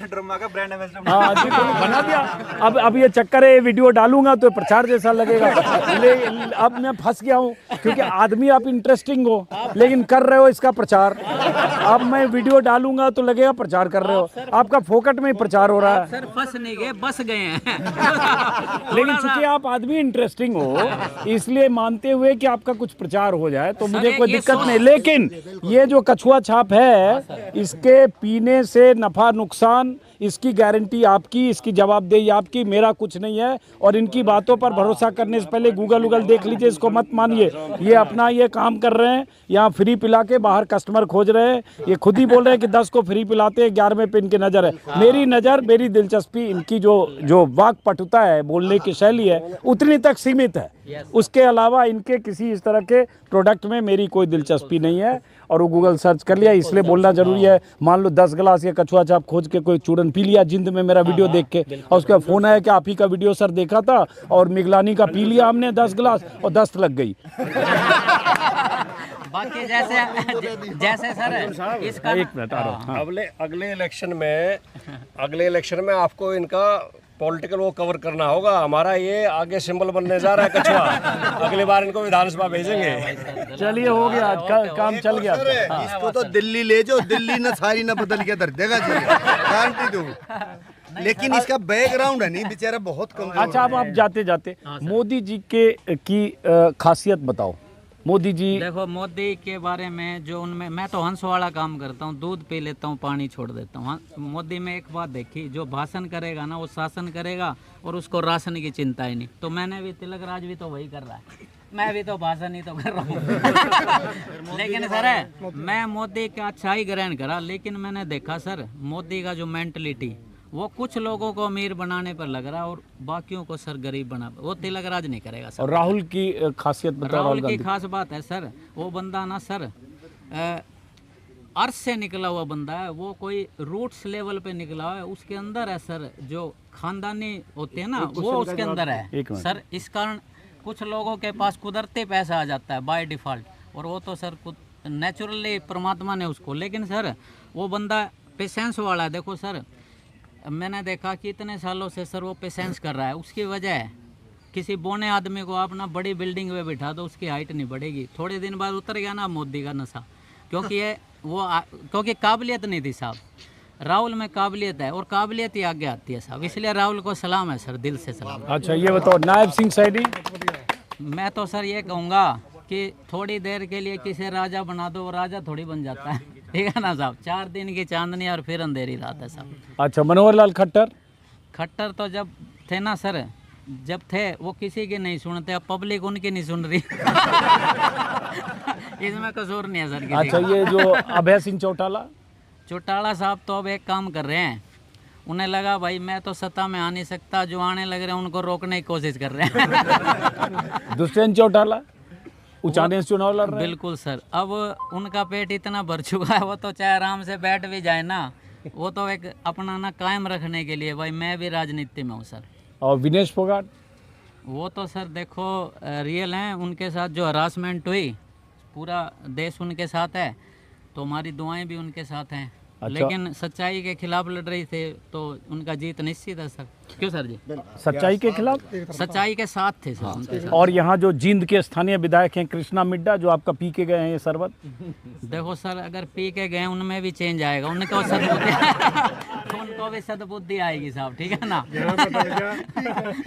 ड्रामा का ब्रांड एम्बेसडर हाँ जी तो बना दिया। अब ये चक्कर है, ये वीडियो डालूंगा तो प्रचार जैसा लगेगा। अब मैं फंस गया हूँ क्योंकि आदमी आप इंटरेस्टिंग हो लेकिन कर रहे हो इसका प्रचार। अब मैं वीडियो डालूंगा तो लगेगा प्रचार कर रहे हो, आपका फोकट में ही प्रचार हो रहा है। सर फंस नहीं गए, बस गए हैं। लेकिन चूंकि आप आदमी इंटरेस्टिंग हो इसलिए मानते हुए कि आपका कुछ प्रचार हो जाए तो मुझे कोई दिक्कत नहीं। लेकिन ये जो कछुआ छाप है, इसके पीने से नफा नुकसान इसकी गारंटी आपकी, इसकी जवाबदेही आपकी, मेरा कुछ नहीं है। और इनकी बातों पर भरोसा करने से पहले गूगल देख लीजिए, इसको मत मानिए। ये अपना ये काम कर रहे हैं, यहाँ फ्री पिला के बाहर कस्टमर खोज रहे हैं। ये खुद ही बोल रहे हैं कि 10 को फ्री पिलाते हैं, 11वें पे इनकी नज़र है। मेरी नज़र, मेरी दिलचस्पी, इनकी जो वाक पटुता है, बोलने की शैली है, उतनी तक सीमित है। उसके अलावा इनके किसी इस तरह के प्रोडक्ट में मेरी कोई दिलचस्पी नहीं है। और वो गूगल सर्च कर लिया, इसलिए बोलना जरूरी है। मान लो 10 गिलास या कछुआ छाप खोज के कोई चूरन पी लिया जिंद में मेरा वीडियो देख के, और उसका फोन आया कि आप ही का वीडियो सर देखा था और मिगलानी का पी लिया हमने 10 गिलास और दस्त लग गई। बाकी जैसे सर इसका एक मिनट आ रहा हूँ। हाँ। अगले इलेक्शन में आपको इनका पॉलिटिकल वो कवर करना होगा। हमारा ये आगे सिंबल बनने जा रहा है कछुआ। अगली बार इनको विधानसभा भेजेंगे। चलिए हो गया, काम चल गया। इसको तो दिल्ली ले जाओ, दिल्ली ना सारी ना बदल के धर देगा जी, गारंटी दूं। लेकिन इसका बैकग्राउंड है नहीं, बेचारा बहुत कमजोर। अच्छा अब आप जाते जाते मोदी जी की खासियत बताओ। मोदी जी, देखो मोदी के बारे में जो उनमें, मैं तो हंस वाला काम करता हूँ, दूध पी लेता हूँ, पानी छोड़ देता हूँ। मोदी में एक बात देखी, जो भाषण करेगा ना वो शासन करेगा और उसको राशन की चिंता ही नहीं। तो मैंने भी, तिलक राज भी तो वही कर रहा है। मैं भी तो भाषण ही तो कर रहा हूँ। लेकिन सर मैं मोदी का अच्छा ही ग्रहण करा, लेकिन मैंने देखा सर मोदी का जो मेंटलिटी वो कुछ लोगों को अमीर बनाने पर लग रहा है और बाकियों को सर गरीब बना, वो तिलक राज नहीं करेगा सर। और राहुल की खासियत बताओ। राहुल की खास बात है सर, वो बंदा ना सर अर्थ से निकला हुआ बंदा है, वो कोई रूट्स लेवल पे निकला हुआ है, उसके अंदर है सर जो खानदानी होते हैं ना वो उसके अंदर है सर। इस कारण कुछ लोगों के पास कुदरती पैसा आ जाता है बाय डिफ़ॉल्ट, और वो तो सर नेचुरली परमात्मा ने उसको, लेकिन सर वो बंदा पेशेंस वाला है। देखो सर मैंने देखा कि इतने सालों से सर वो पेशेंस कर रहा है, उसकी वजह है किसी बोने आदमी को आप ना बड़ी बिल्डिंग में बिठा दो उसकी हाइट नहीं बढ़ेगी, थोड़े दिन बाद उतर गया ना मोदी का नशा, क्योंकि ये क्योंकि काबिलियत नहीं थी साहब। राहुल में काबिलियत है और काबिलियत ही आगे आती है साहब, इसलिए राहुल को सलाम है सर, दिल से सलाम। अच्छा ये बताओ नायब सिंह सैनी। मैं तो सर ये कहूँगा कि थोड़ी देर के लिए किसे राजा बना दो, वो राजा थोड़ी बन जाता है, ठीक है ना साहब। 4 दिन की चांदनी और फिर अंधेरी रात है साहब। अच्छा मनोहर लाल खट्टर। खट्टर तो जब थे ना सर, जब थे वो किसी की नहीं सुनते, अब पब्लिक उनकी नहीं सुन रही इसमें कसूर नहीं है सर किसी अच्छा ये जो अभय सिंह चौटाला। चौटाला साहब तो अब एक काम कर रहे हैं, उन्हें लगा भाई मैं तो सत्ता में आ नहीं सकता, जो आने लग रहे हैं उनको रोकने की कोशिश कर रहे हैं दुष्यंत चौटाला उचाने से चुनाव लड़ रहे हैं। बिल्कुल सर, अब उनका पेट इतना भर चुका है, वो तो चाहे आराम से बैठ भी जाए ना, वो तो एक अपना ना कायम रखने के लिए भाई मैं भी राजनीति में हूँ सर। और विनेश फोगाट। वो तो सर देखो रियल हैं, उनके साथ जो हरासमेंट हुई पूरा देश उनके साथ है, तो हमारी दुआएं भी उनके साथ हैं। अच्छा। लेकिन सच्चाई के खिलाफ लड़ रही थे तो उनका जीत निश्चित है सर। क्यों सर जी? सच्चाई के खिलाफ। सच्चाई के साथ थे सर उनके साथ। और यहाँ जो जींद के स्थानीय विधायक हैं कृष्णा मिड्डा, जो आपका पी के गए हैं ये शरबत। देखो सर अगर पी के गए उनमें भी चेंज आएगा, उनको उनको भी सद्बुद्धि आएगी साहब, ठीक है ना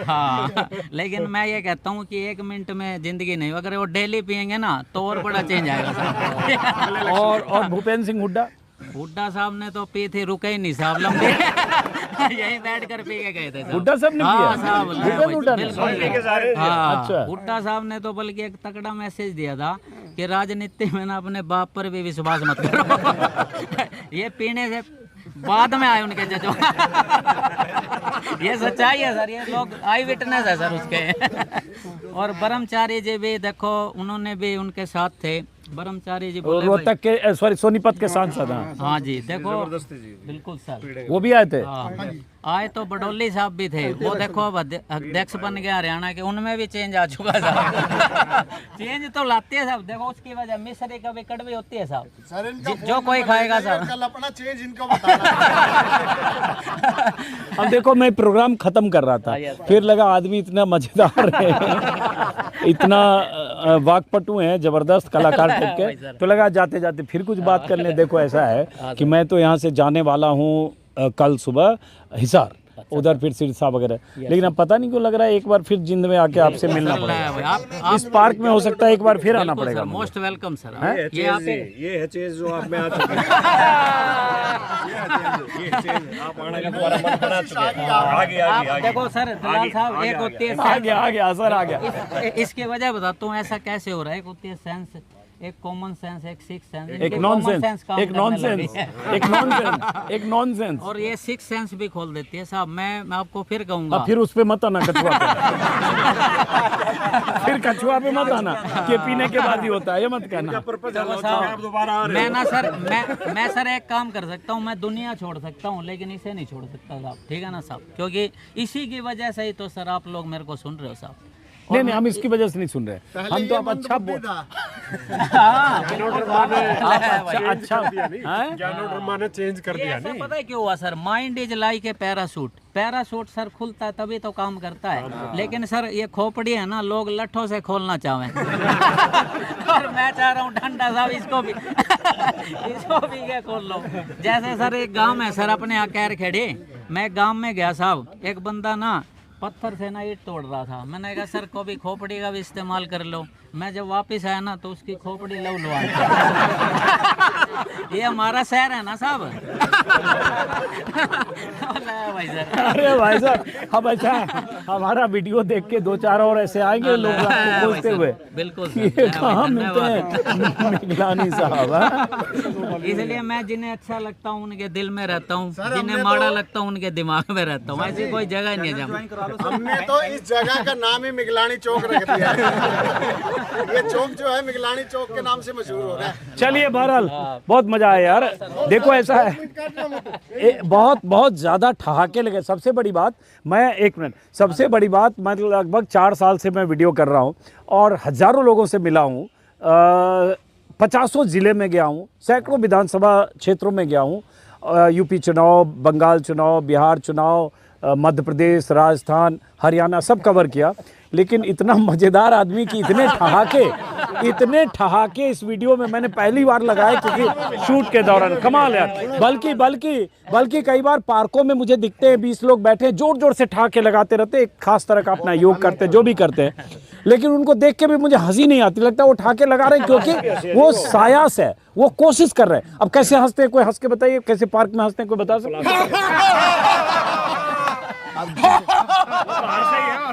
हाँ। लेकिन मैं ये कहता हूँ कि 1 मिनट में जिंदगी नहीं, अगर वो डेली पियेंगे ना तो और बड़ा चेंज आएगा साहब और भूपेंद्र सिंह हुड्डा। हुड्डा साहब ने तो पी थी, रुके ही नहीं साहब, लंबे यही बैठ कर पी के गए थे साहब। हुड्डा साहब ने हाँ पिया? साहब भूपेंद्र हुड्डा ने? बिल्कुल। हाँ अच्छा। हुड्डा साहब ने तो बल्कि एक तगड़ा मैसेज दिया था कि राजनीति में ना अपने बाप पर भी विश्वास मत करो ये पीने से बाद में आए उनके जजों ये सच्चाई है सर, ये लोग आई विटनेस है सर उसके और ब्रह्मचारी जी भी देखो उन्होंने भी उनके साथ थे, ब्रह्मचारी जी बोले रोहतक के सॉरी सोनीपत के सांसद। हाँ जी देखो बिल्कुल सर, वो भी आए थे। हाँ आए तो बडोली साहब भी थे, वो देखो अब अध्यक्ष बन गया हरियाणा के, उनमें भी चेंज आ चुका है साहब चेंज तो लाते हैं साहब, देखो उसकी वजह मिश्री कभी कड़वी होती है साहब, जो कोई खाएगा साहब। कल अपना चेंज इनको बताना अब देखो मैं प्रोग्राम खत्म कर रहा था, फिर लगा आदमी इतना मजेदार है इतना वाकपटु है, जबरदस्त कलाकार टाइप के, तो लगा जाते जाते फिर कुछ बात कर लें। देखो ऐसा है कि मैं तो यहाँ से जाने वाला हूँ कल सुबह हिसार, उधर फिर सिरसा वगैरह, लेकिन अब पता नहीं क्यों लग रहा है एक बार फिर जिंद में आके आपसे मिलना पड़ेगा। इस पार्क में हो सकता है एक बार फिर आना पड़ेगा। Most welcome sir. ये है चीज जो आप में आ चुकी है आप आने का तुम्हारा मन बना चुके हैं। आगे आगे देखो सर दलाल साहब, एक होती है आ गया सर आ गया। इसकी वजह बताता हूँ ऐसा कैसे हो रहा है। एक होती है सेंस, एक कॉमन सेंस, एक सिक्स सेंस, एक नॉनसेंस, एक नॉनसेंस, एक नॉनसेंस, एक नॉनसेंस, और ये सिक्स सेंस भी खोल देती है साहब। मैं आपको फिर कहूँगा, फिर उस पे मत आना कछुआ पे फिर कछुआ पे मत आना कि पीने के बाद ही होता है, ये मत कहना। मैं ना सर मैं सर एक काम कर सकता हूँ, मैं दुनिया छोड़ सकता हूँ लेकिन इसे नहीं छोड़ सकता साहब, ठीक है ना साहब, क्योंकि इसी की वजह से ही तो सर आप लोग मेरे को सुन रहे हो साहब। नहीं हम इसकी वजह से नहीं सुन रहे, हम तो आप अच्छा बोल ने चेंज कर दिया। ऐसा पता है क्यों हुआ sir? Mind is like a parachute, parachute sir खुलता है तभी तो काम करता है, लेकिन सर ये खोपड़ी है ना, लोग लट्ठों से खोलना चाहें और मैं चाह रहा हूँ ठंडा साहब इसको भी क्या खोल लो। जैसे सर एक गांव है सर अपने यहाँ कैर खेड़ी, मैं गांव में गया साहब, एक बंदा ना पत्थर से ना ईंट तोड़ रहा था, मैंने कहा सर को भी खोपड़ी का भी इस्तेमाल कर लो, मैं जब वापस आया ना तो उसकी खोपड़ी लव लुआ ये हमारा शहर है ना साहब। भाई साहब अरे भाई साहब हम अच्छा हमारा वीडियो देख के 2-4 और ऐसे आएंगे लोग आपको पूछते हुए बिल्कुल ये सर, कहाँ मिलते धन्यवाद। हैं मिगलानी साहब हाँ? इसलिए मैं जिन्हें अच्छा लगता हूँ उनके दिल में रहता हूँ, जिन्हें माड़ा लगता हूँ उनके दिमाग में रहता हूँ। ऐसी कोई जगह नहीं है जहाँ हमने तो इस जगह का नाम ही मिगलानी चौक रख दिया है। ये चौक जो है मिगलानी चौक के नाम से मशहूर हो रहा है। चलिए बहरहाल बहुत मजा आया यार। देखो ऐसा है बहुत बहुत ज्यादा ठहाके लगे। सबसे बड़ी बात सबसे बड़ी बात मतलब लगभग 4 साल से मैं वीडियो कर रहा हूँ और हजारों लोगों से मिला हूँ, 50 जिले में गया हूँ, सैकड़ों विधानसभा क्षेत्रों में गया हूँ, यूपी चुनाव, बंगाल चुनाव, बिहार चुनाव, मध्य प्रदेश, राजस्थान, हरियाणा सब कवर किया। लेकिन इतना मज़ेदार आदमी की इतने ठहाके इस वीडियो में मैंने पहली बार लगाए क्योंकि शूट के दौरान कमाल यार। बल्कि कई बार पार्कों में मुझे दिखते हैं 20 लोग बैठे हैं जोर जोर से ठहाके लगाते रहते हैं, एक खास तरह का अपना योग करते हैं जो भी करते हैं, लेकिन उनको देख के भी मुझे हंसी नहीं आती, लगता है वो ठहाके लगा रहे हैं क्योंकि वो सायास है, वो कोशिश कर रहे हैं। अब कैसे हंसते हैं कोई हंस के बताइए, कैसे पार्क में हंसते हैं कोई बता सकते?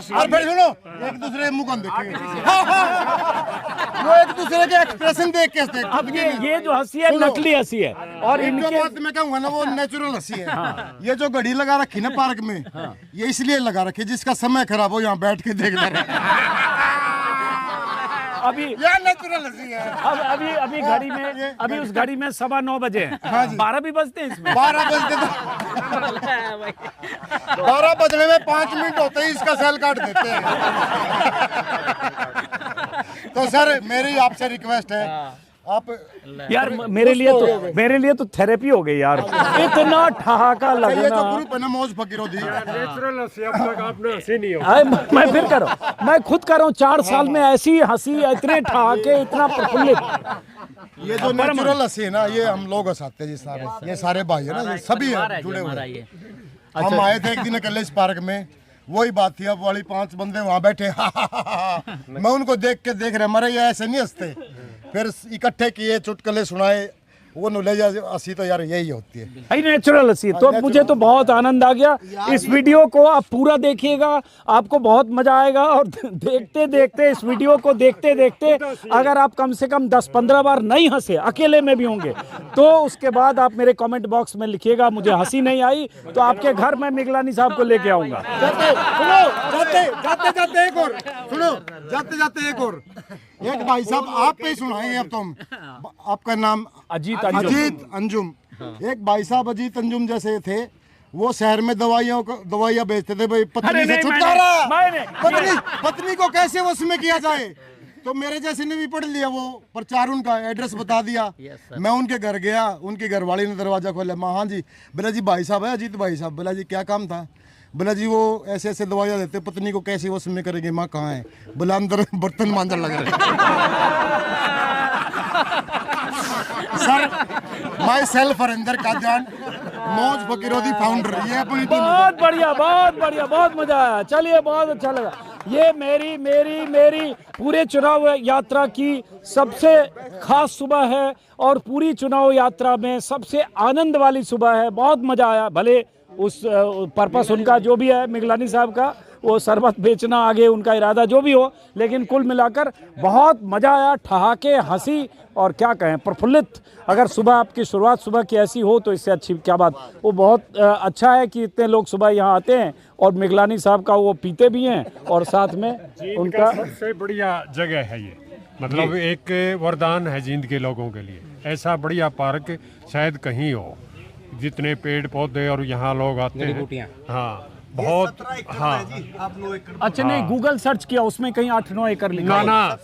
और फिर सुनो एक दूसरे के मुंह देखेंगे वो एक दूसरे के एक्सप्रेशन देख के हंसते हैं। अब ये जो हंसी है नकली हंसी है और इनके इनके बात मैं कहूंगा ना वो नेचुरल हंसी है। ये जो घड़ी लगा रखी ना पार्क में ये इसलिए लगा रखी जिसका समय खराब हो यहाँ बैठ के देखना रहे। अभी नेचुरल हंसी है। अभी घड़ी में अभी उस घड़ी में 9:15 बजे हैं। 12 भी बजते हैं इसमें। 12 बजते तो 12 बजने में 5 मिनट होते ही इसका सेल काट देते हैं। तो सर मेरी आपसे रिक्वेस्ट है आप यार मेरे लिए तो थेरेपी हो गई यार, इतना ठहाका ये जो लगना। ग्रुप है ना मौज फकीरों दी नेचुरल हंसी अब तक आपने हंसी नहीं हो। मैं फिर कर रहा हूँ, मैं खुद कर रहा हूँ 4 साल में ऐसी हंसी, इतने ठहाके, इतना प्रफुल्लित। ये जो नेचुरल हंसी है ना ये हम लोग हंसाते हैं ये सारे भाई है ना ये सभी है जुड़े हुए। हम आए थे एक दिन अकेले इस पार्क में, वही बात थी, अब वाली 5 बंदे वहाँ बैठे मैं उनको देख रहे मरे ये ऐसे नहीं हंसते। फिर इकट्ठे किए चुटकुले सुनाए वो नॉलेज हंसी तो यार यही होती है नेचुरल हंसी। तो मुझे तो बहुत आनंद आ गया। इस वीडियो को आप पूरा देखिएगा, आपको बहुत मजा आएगा। और देखते देखते इस वीडियो को देखते देखते अगर आप कम से कम 10-15 बार नहीं हंसे, अकेले में भी होंगे, तो उसके बाद आप मेरे कमेंट बॉक्स में लिखिएगा मुझे हंसी नहीं आई, तो आपके घर में मिगलानी साहब को लेके आऊंगा। जाते एक और एक भाई साहब आप पे ही सुनाएंगे अब तुम। आपका नाम अजीत अंजुम। एक भाई साहब अजीत अंजुम जैसे थे, वो शहर में दवाइयाँ बेचते थे भाई पत्नी से छुटकारा, पत्नी को कैसे वश में किया जाए। तो मेरे जैसे ने भी पढ़ लिया वो प्रचार, उनका एड्रेस बता दिया। मैं उनके घर गया, उनकी घरवाली ने दरवाजा खोला, माँ हाँ जी। बोला जी भाई साहब है अजीत भाई साहब। बोला जी क्या काम था। बोला जी वो ऐसे ऐसे दवाइयाँ देते, पत्नी को कैसे वश में करेंगे। माँ कहाँ है। बोला अंदर बर्तन मांजर लग रहे सर माई सेल्फ अंदर का जान मौज फकीरों फाउंडर ये अपनी बहुत बढ़िया बहुत मजा आया। चलिए बहुत अच्छा लगा। ये मेरी पूरे चुनाव यात्रा की सबसे खास सुबह है और पूरी चुनाव यात्रा में सबसे आनंद वाली सुबह है। बहुत मजा आया। भले उस पर्पस उनका जो भी है मिगलानी साहब का, वो शरबत बेचना आगे उनका इरादा जो भी हो, लेकिन कुल मिलाकर बहुत मज़ा आया। ठहाके, हंसी और क्या कहें प्रफुल्लित। अगर सुबह आपकी शुरुआत सुबह की ऐसी हो तो इससे अच्छी क्या बात। वो बहुत अच्छा है कि इतने लोग सुबह यहाँ आते हैं और मिगलानी साहब का वो पीते भी हैं और साथ में उनका सबसे बढ़िया जगह है ये, मतलब एक वरदान है जींद के लोगों के लिए। ऐसा बढ़िया पार्क शायद कहीं हो, जितने पेड़ पौधे और यहाँ लोग आते हैं। हाँ बहुत हाँ अच्छा नहीं गूगल सर्च किया उसमें कहीं 8-9 एकड़ लिखा ना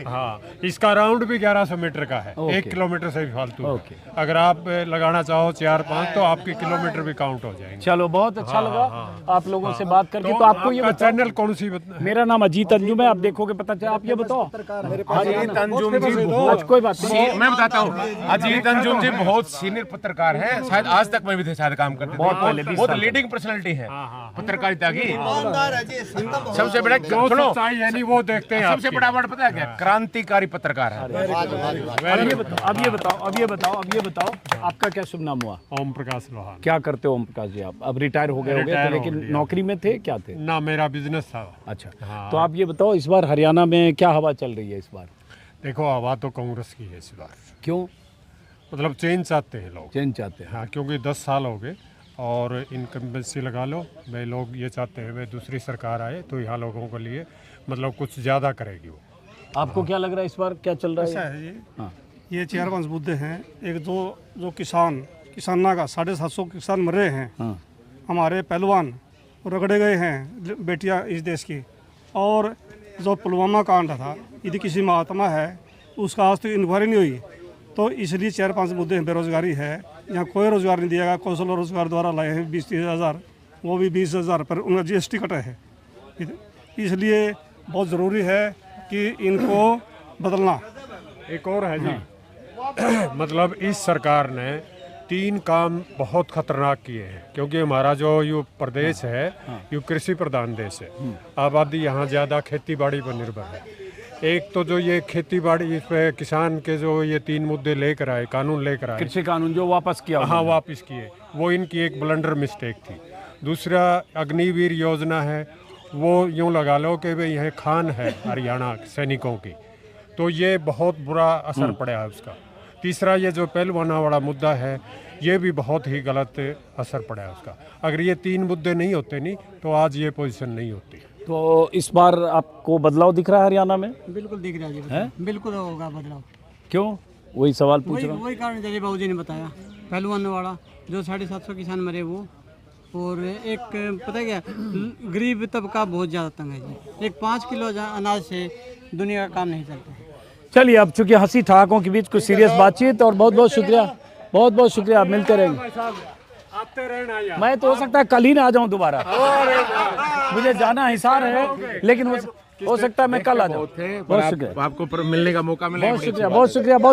हाँ इसका राउंड भी 1100 मीटर का है। 1 किलोमीटर से भी फालतू। अगर आप लगाना चाहो 4-5 तो आपके किलोमीटर भी काउंट हो जाएंगे। चलो बहुत अच्छा लगा आप लोगों से बात करके। तो आपको ये चैनल कौन सी मेरा नाम अजीत अंजुम है, आप देखोगे पता चला। आप ये बताओ अजीत अंजुम जी कोई बात नहीं मैं बताता हूँ। अजीत अंजुम जी बहुत सीनियर पत्रकार हैं, शायद आज तक मैं भी थे शायद काम करते थे, बहुत लीडिंग पर्सनालिटी है। है पत्रकारिता की। सबसे बड़ा जो सुनो, सच्चाई है नहीं वो देखते हैं सबसे बड़ा वर्ड पता है क्या? क्रांतिकारी पत्रकार है। अब ये बताओ आपका क्या शुभ नाम हुआ? ओम प्रकाश लोहान। क्या करते हो ओम प्रकाश जी आप? अब रिटायर हो गए होगे रिटायर तो, हो लेकिन गया। नौकरी में थे, क्या थे? ना मेरा बिजनेस था। अच्छा, हाँ। तो आप ये बताओ इस बार हरियाणा में क्या हवा चल रही है इस बार? देखो हवा तो कांग्रेस की है इस बार। क्यों मतलब चेंज चाहते हैं लोग। चेंज चाहते हैं? हाँ, क्योंकि 10 साल हो गए और इनकम्बेंसी लगा लो भाई, लोग ये चाहते हैं भाई दूसरी सरकार आए तो यहाँ लोगों के लिए मतलब कुछ ज़्यादा करेगी वो। आपको क्या लग रहा है इस बार क्या चल रहा ऐसा है? है जी, हाँ। ये 4-5 मुद्दे हैं। एक जो किसाना का 750 किसान मरे हैं, हाँ। हमारे पहलवान रगड़े गए हैं बेटियां इस देश की, और जो पुलवामा कांड था यदि किसी में आत्मा है उसका आज तक इंक्वायरी नहीं हुई। तो इसलिए 4-5 मुद्दे हैं। बेरोजगारी है, यहाँ कोई रोजगार नहीं दिया गया। कौशल रोजगार द्वारा लाए हैं 20-30 हज़ार, वो भी 20,000 पर उनका GST कटा है। इसलिए बहुत ज़रूरी है कि इनको बदलना। एक और है जी मतलब इस सरकार ने 3 काम बहुत खतरनाक किए हैं, क्योंकि हमारा जो ये प्रदेश है ये कृषि प्रधान देश है। आबादी यहाँ ज़्यादा खेती बाड़ी पर निर्भर है। एक तो जो ये खेती बाड़ी इस पे किसान के जो ये 3 मुद्दे लेकर आए, कानून लेकर आए, कृषि कानून जो वापस किया, हाँ वापस किए, वो इनकी एक ब्लंडर मिस्टेक थी। दूसरा अग्निवीर योजना है, वो यूँ लगा लो कि भाई यह खान है हरियाणा सैनिकों की, तो ये बहुत बुरा असर पड़ा है उसका। तीसरा ये जो पहलवाना वाला मुद्दा है, ये भी बहुत ही गलत असर पड़ा है उसका। अगर ये 3 मुद्दे नहीं होते नहीं तो आज ये पोजीशन नहीं होती। तो इस बार आपको बदलाव दिख रहा है हरियाणा में? बिल्कुल दिख रहा है जी, है? बिल्कुल होगा बदलाव। क्यों? वही सवाल पूछ रहा हूँ। वही कारण जैसे बाबूजी ने बताया, पहलवान वाला जो 750 किसान मरे वो, और एक पता क्या, गरीब तबका बहुत ज़्यादा तंग है जी। एक 5 किलो अनाज से दुनिया का काम नहीं चलता। चलिए, अब चूंकि हंसी ठहाकों के बीच कुछ सीरियस बातचीत, और बहुत बहुत शुक्रिया, मिलते रहेंगे। आते रहना। मैं तो हो सकता है कल ही ना आ जाऊं दोबारा, मुझे जाना हिसार है, लेकिन हो सकता है मैं कल आ जाऊं। बहुत शुक्रिया, आपको मिलने का मौका मिला। बहुत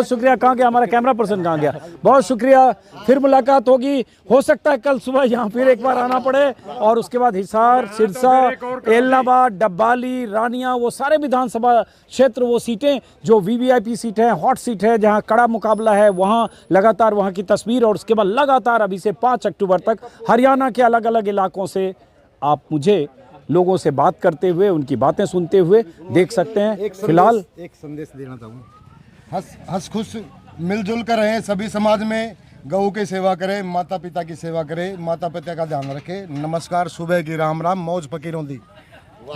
शुक्रिया। कहाँ गया हमारा कैमरा पर्सन, कहाँ गया? बहुत शुक्रिया, फिर मुलाकात होगी। हो सकता है कल सुबह यहाँ फिर एक बार आना पड़े, और उसके बाद हिसार, सिरसा, एलनाबाद, डब्बाली, रानिया, वो सारे विधानसभा क्षेत्र, वो सीटें जो VVIP सीट है, हॉट सीट है, जहाँ कड़ा मुकाबला है, वहाँ लगातार वहाँ की तस्वीर, और उसके बाद लगातार अभी से 5 अक्टूबर तक हरियाणा के अलग अलग इलाकों से आप मुझे लोगों से बात करते हुए, उनकी बातें सुनते हुए देख सकते हैं। फिलहाल एक संदेश देना चाहूँगा, हंस खुश मिलजुल कर रहें सभी समाज में, गऊ की सेवा करें, माता पिता की सेवा करें, माता पिता का ध्यान रखें। नमस्कार, सुबह की राम राम, मौज फकीरों दी।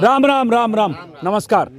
राम राम, नमस्कार।